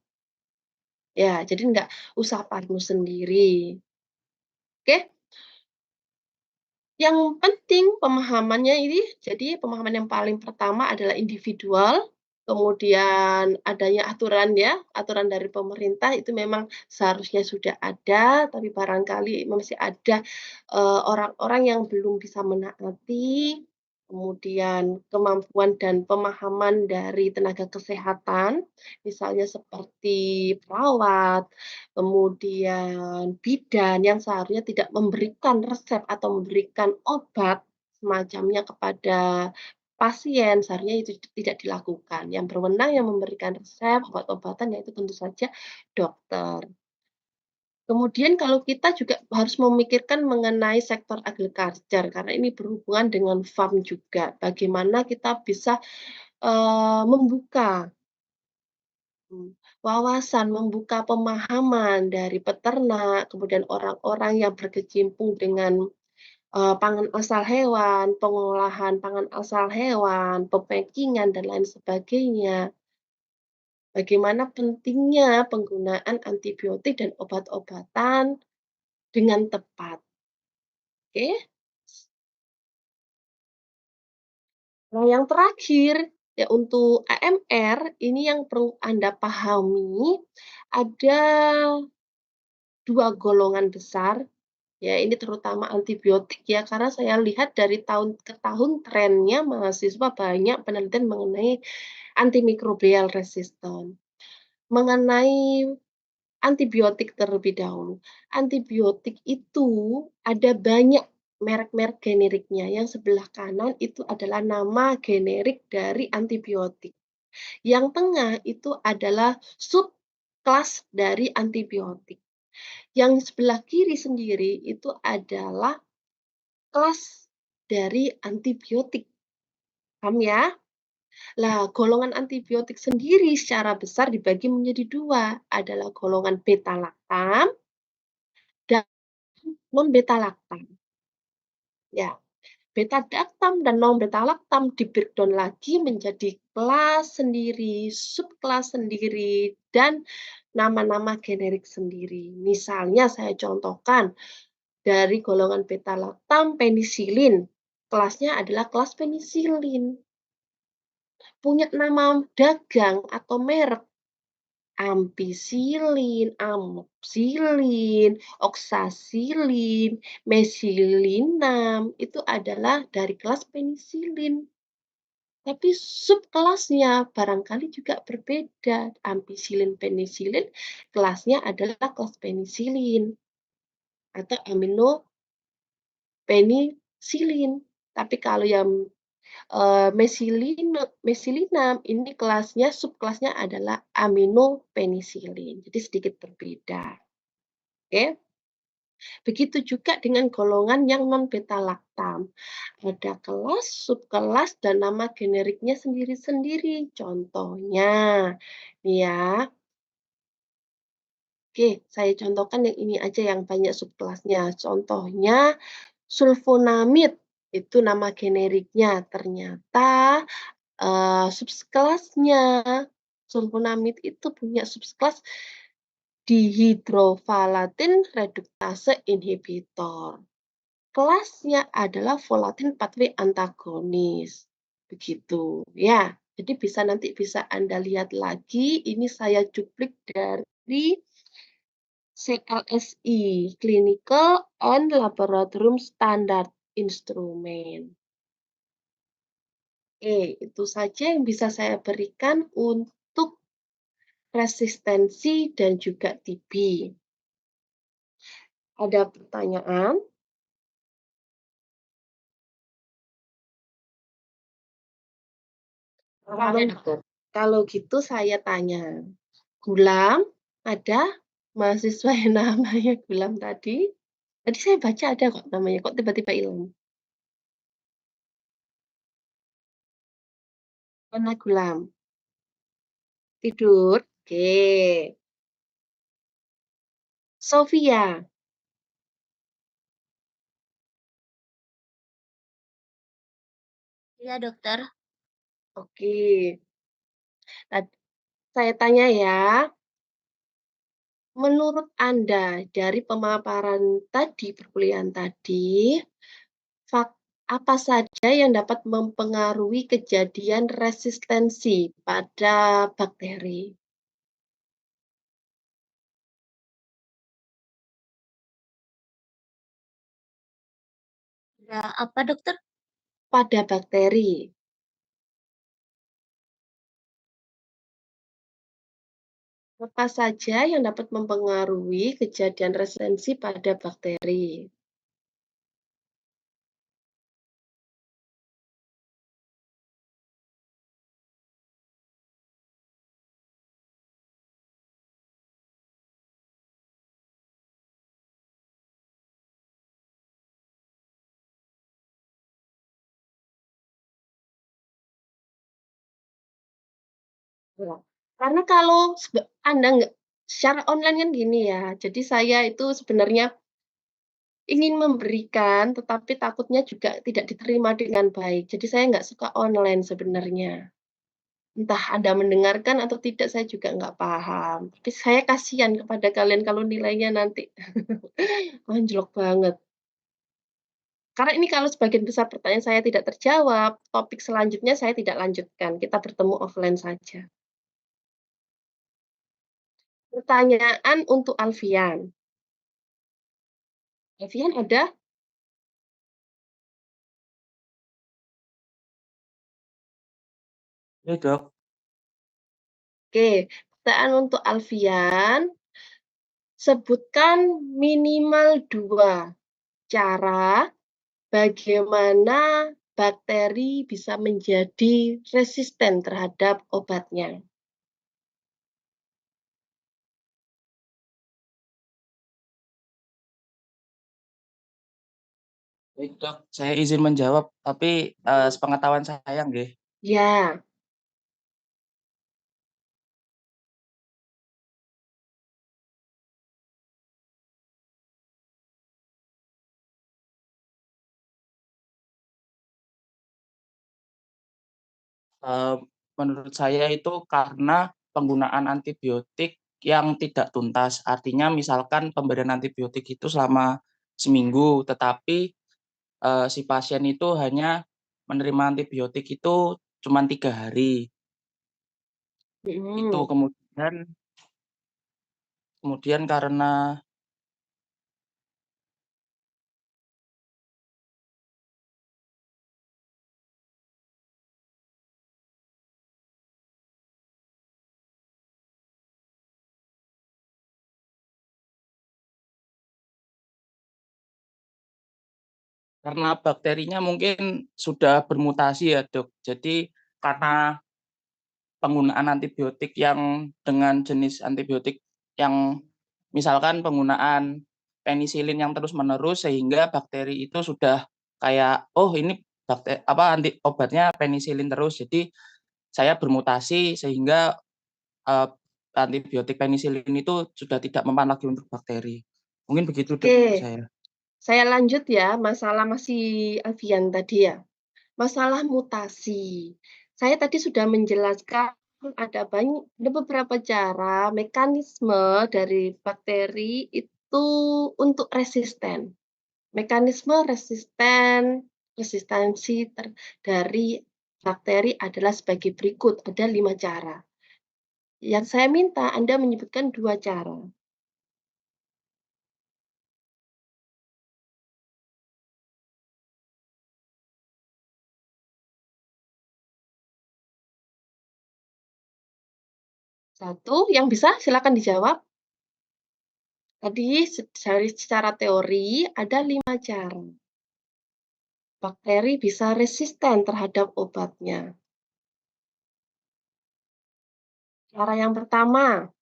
S1: Ya, jadi nggak usah parno sendiri. Oke? Yang penting pemahamannya ini, jadi pemahaman yang paling pertama adalah individual, kemudian adanya aturan ya, aturan dari pemerintah itu memang seharusnya sudah ada, tapi barangkali masih ada, orang-orang yang belum bisa menaati, kemudian kemampuan dan pemahaman dari tenaga kesehatan, misalnya seperti perawat, kemudian bidan yang seharusnya tidak memberikan resep atau memberikan obat semacamnya kepada pasien, seharusnya itu tidak dilakukan. Yang berwenang yang memberikan resep, obat-obatan yaitu tentu saja dokter. Kemudian kalau kita juga harus memikirkan mengenai sektor agriculture karena ini berhubungan dengan farm juga. Bagaimana kita bisa, membuka wawasan, membuka pemahaman dari peternak, kemudian orang-orang yang berkecimpung dengan, pangan asal hewan, pengolahan pangan asal hewan, pe-packing-an dan lain sebagainya. Bagaimana pentingnya penggunaan antibiotik dan obat-obatan dengan tepat, oke? Nah, yang terakhir, ya untuk AMR, ini yang perlu Anda pahami, ada 2 golongan besar, ya ini terutama antibiotik ya, karena saya lihat dari tahun ke tahun trennya mahasiswa banyak penelitian mengenai antimicrobial resistant. Mengenai antibiotik terlebih dahulu. Antibiotik itu ada banyak merek-merek generiknya, yang sebelah kanan itu adalah nama generik dari antibiotik. Yang tengah itu adalah subkelas dari antibiotik. Yang sebelah kiri sendiri itu adalah kelas dari antibiotik. Paham ya? Lah, golongan antibiotik sendiri secara besar dibagi menjadi 2, adalah golongan beta-laktam dan non-beta-laktam. Ya, beta-laktam dan non-beta-laktam di-breakdown lagi menjadi kelas sendiri, subkelas sendiri, dan nama-nama generik sendiri. Misalnya saya contohkan, dari golongan beta-laktam penisilin, kelasnya adalah kelas penisilin. Punya nama dagang atau merek, ampicillin, amoxicillin, oxacillin, mesilinam, itu adalah dari kelas penisilin. Tapi subkelasnya barangkali juga berbeda. Ampicillin, penisilin, kelasnya adalah kelas penisilin atau aminopenicillin. Tapi kalau yang mesilinam ini kelasnya, subkelasnya adalah aminopenicillin. Jadi sedikit berbeda. Oke. Begitu juga dengan golongan yang non-beta lactam. Ada kelas, subkelas, dan nama generiknya sendiri-sendiri. Contohnya, nih ya. Oke, saya contohkan yang ini aja yang banyak subkelasnya. Contohnya, sulfonamid, itu nama generiknya. Ternyata subkelasnya, sulfonamid itu punya subkelas dihidrofalatin reduktase inhibitor. Kelasnya adalah volatin pathway antagonis. Begitu ya. Jadi nanti bisa Anda lihat lagi, ini saya cuplik dari CLSI, Clinical and Laboratorium Standard Instrument. Oke, itu saja yang bisa saya berikan untuk resistensi dan juga TB. Ada pertanyaan? Kalau gitu saya tanya, Gulam, ada mahasiswa yang namanya Gulam tadi? Tadi saya baca ada kok namanya, kok tiba-tiba hilang? Mana Gulam? Tidur? Oke. Sofia.
S2: Iya, dokter.
S1: Oke. Saya tanya ya, menurut Anda dari pemaparan tadi, perkuliahan tadi, apa saja yang dapat mempengaruhi kejadian resistensi pada bakteri?
S2: Ada apa, dokter?
S1: Pada bakteri. Apa saja yang dapat mempengaruhi kejadian resistensi pada bakteri? Ya, karena kalau Anda nggak secara online kan gini ya, jadi saya itu sebenarnya ingin memberikan, tetapi takutnya juga tidak diterima dengan baik. Jadi saya nggak suka online sebenarnya. Entah Anda mendengarkan atau tidak, saya juga nggak paham. Tapi saya kasihan kepada kalian kalau nilainya nanti anjlok banget. Karena ini kalau sebagian besar pertanyaan saya tidak terjawab, topik selanjutnya saya tidak lanjutkan. Kita bertemu offline saja. Pertanyaan untuk Alfian. Alfian ada?
S3: Ya, Dok.
S1: Oke, pertanyaan untuk Alfian. Sebutkan minimal 2 cara bagaimana bakteri bisa menjadi resisten terhadap obatnya.
S3: Baik, Dok. Saya izin menjawab, tapi sepengetahuan saya nggih.
S1: Ya,
S3: Eee, Menurut saya itu karena penggunaan antibiotik yang tidak tuntas. Artinya misalkan pemberian antibiotik itu selama seminggu, tetapi, si pasien itu hanya menerima antibiotik itu cuma 3 hari. Itu
S1: mhm,
S3: kemudian Kemudian karena bakterinya mungkin sudah bermutasi ya, Dok. Jadi karena penggunaan antibiotik yang dengan jenis antibiotik yang misalkan penggunaan penisilin yang terus-menerus sehingga bakteri itu sudah kayak, "Oh ini obatnya penisilin terus." Jadi saya bermutasi sehingga, eee, antibiotik penisilin itu sudah tidak mempan lagi untuk bakteri. Mungkin begitu, Dok,
S1: Oke,
S3: saya.
S1: saya lanjut ya, masalah masih avian tadi ya. Masalah mutasi. Saya tadi sudah menjelaskan ada beberapa cara, mekanisme dari bakteri itu untuk resisten. Mekanisme resistensi dari bakteri adalah sebagai berikut, ada 5 cara. Yang saya minta Anda menyebutkan 2 cara. Satu, yang bisa silakan dijawab. Tadi dari secara teori ada 5 cara. Bakteri bisa resisten terhadap obatnya. Cara yang pertama,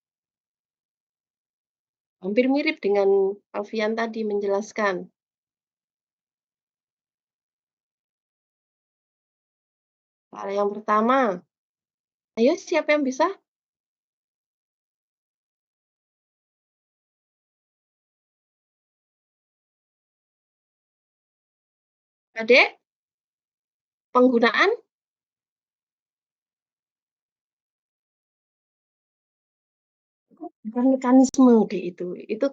S1: hampir mirip dengan Alfian tadi menjelaskan. Cara yang pertama, ayo siapa yang bisa? Adek, penggunaan bukan mekanisme deh itu. Itu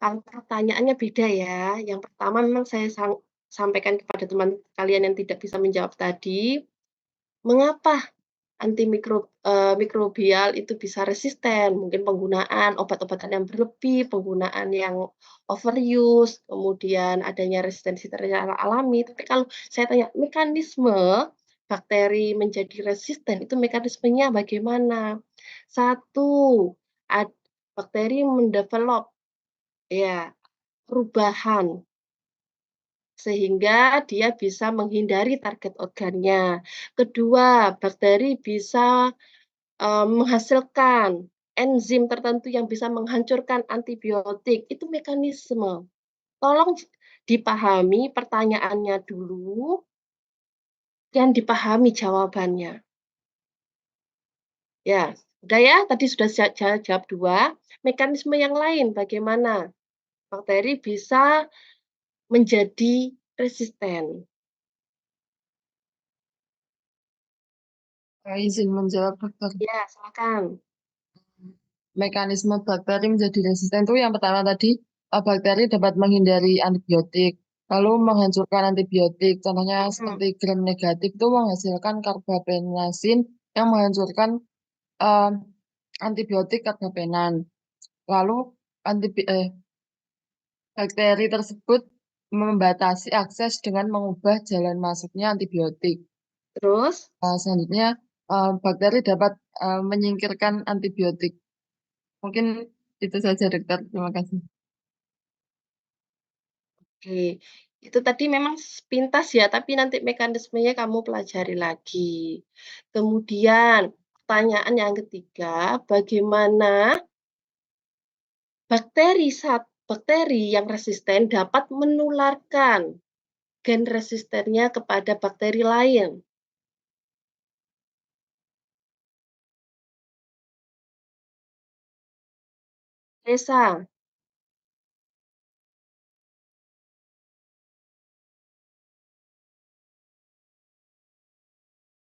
S1: kalau pertanyaannya beda ya. Yang pertama memang saya sampaikan kepada teman kalian yang tidak bisa menjawab tadi, mengapa mikrobial itu bisa resisten, mungkin penggunaan obat-obatan yang berlebih, penggunaan yang overuse, kemudian adanya resistensi secara alami. Tapi kalau saya tanya mekanisme bakteri menjadi resisten itu mekanismenya bagaimana? Satu, bakteri mendevelop ya perubahan sehingga dia bisa menghindari target organnya. Kedua, bakteri bisa menghasilkan enzim tertentu yang bisa menghancurkan antibiotik, itu mekanisme. Tolong dipahami pertanyaannya dulu dan dipahami jawabannya. Ya, udah ya, tadi sudah jawab 2. Mekanisme yang lain bagaimana bakteri bisa menjadi resisten.
S4: Saya izin menjawab, Dokter.
S1: Ya, silakan.
S4: Mekanisme bakteri menjadi resisten itu yang pertama tadi, bakteri dapat menghindari antibiotik, lalu menghancurkan antibiotik. Contohnya seperti gram negatif itu menghasilkan karbapenesin yang menghancurkan antibiotik karbapenan. Lalu bakteri tersebut membatasi akses dengan mengubah jalan masuknya antibiotik.
S1: Terus?
S4: Selanjutnya, bakteri dapat menyingkirkan antibiotik. Mungkin itu saja, Dokter. Terima kasih.
S1: Oke, itu tadi memang sepintas ya, tapi nanti mekanismenya kamu pelajari lagi. Kemudian pertanyaan yang ketiga, bagaimana bakteri yang resisten dapat menularkan gen resistennya kepada bakteri lain? Resa,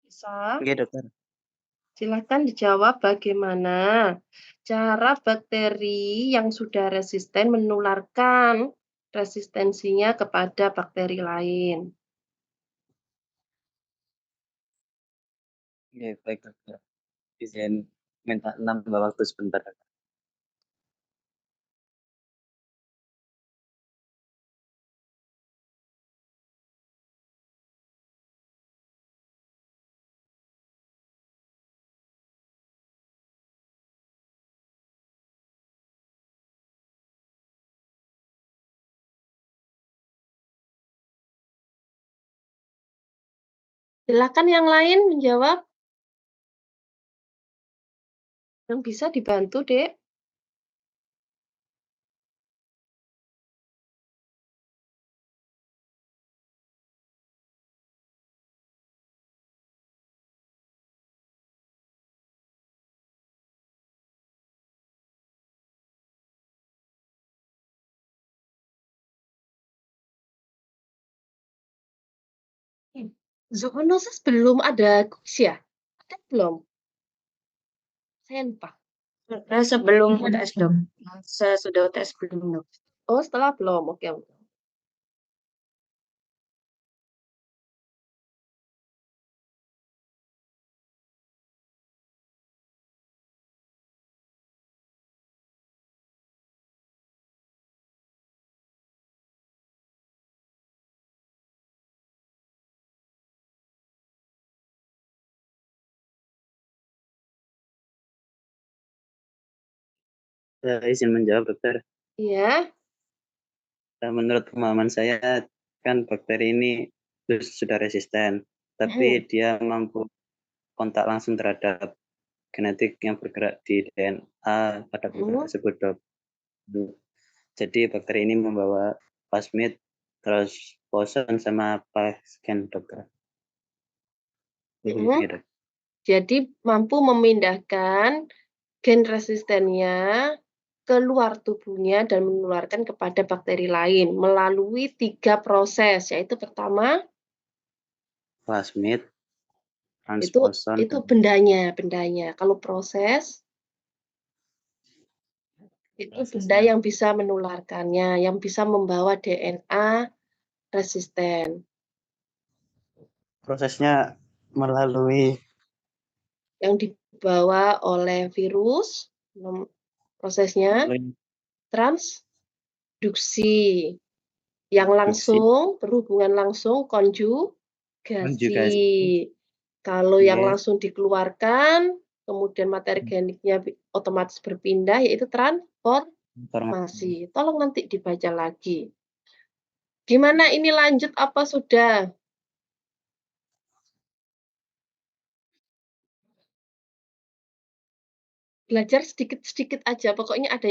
S1: bisa?
S3: Oke, Dokter.
S1: Silakan dijawab bagaimana cara bakteri yang sudah resisten menularkan resistensinya kepada bakteri lain.
S2: Oke, baik dokter. Izin minta nambah waktu sebentar.
S1: Silakan yang lain menjawab. Yang bisa dibantu, Dek. Zoonosis belum ada kuis ya? Ada belum? Saya lupa.
S2: Sebelum UTS dok. Sesudah UTS belum dok.
S1: Oh, setelah belum. Oke.
S5: Saya izin menjawab, dokter.
S1: Iya.
S5: Menurut pemahaman saya, kan bakteri ini sudah resisten, tapi dia mampu kontak langsung terhadap genetik yang bergerak di DNA pada bakteri tersebut, dok. Jadi bakteri ini membawa plasmid, terus poson sama pasgen, dokter. Gitu.
S1: Jadi mampu memindahkan gen resistennya keluar tubuhnya dan menularkan kepada bakteri lain melalui 3 proses, yaitu pertama
S5: Plasmid,
S1: itu
S5: transposon,
S1: bendanya. Kalau proses itu benda yang bisa menularkannya, yang bisa membawa DNA resisten.
S5: prosesnya melalui
S1: Yang dibawa oleh virus, prosesnya transduksi. Yang langsung, berhubungan langsung, konjugasi. Kalau yang langsung dikeluarkan, kemudian materi geniknya otomatis berpindah, yaitu transformasi. Tolong nanti dibaca lagi. Gimana ini lanjut apa sudah? Belajar sedikit-sedikit aja, pokoknya ada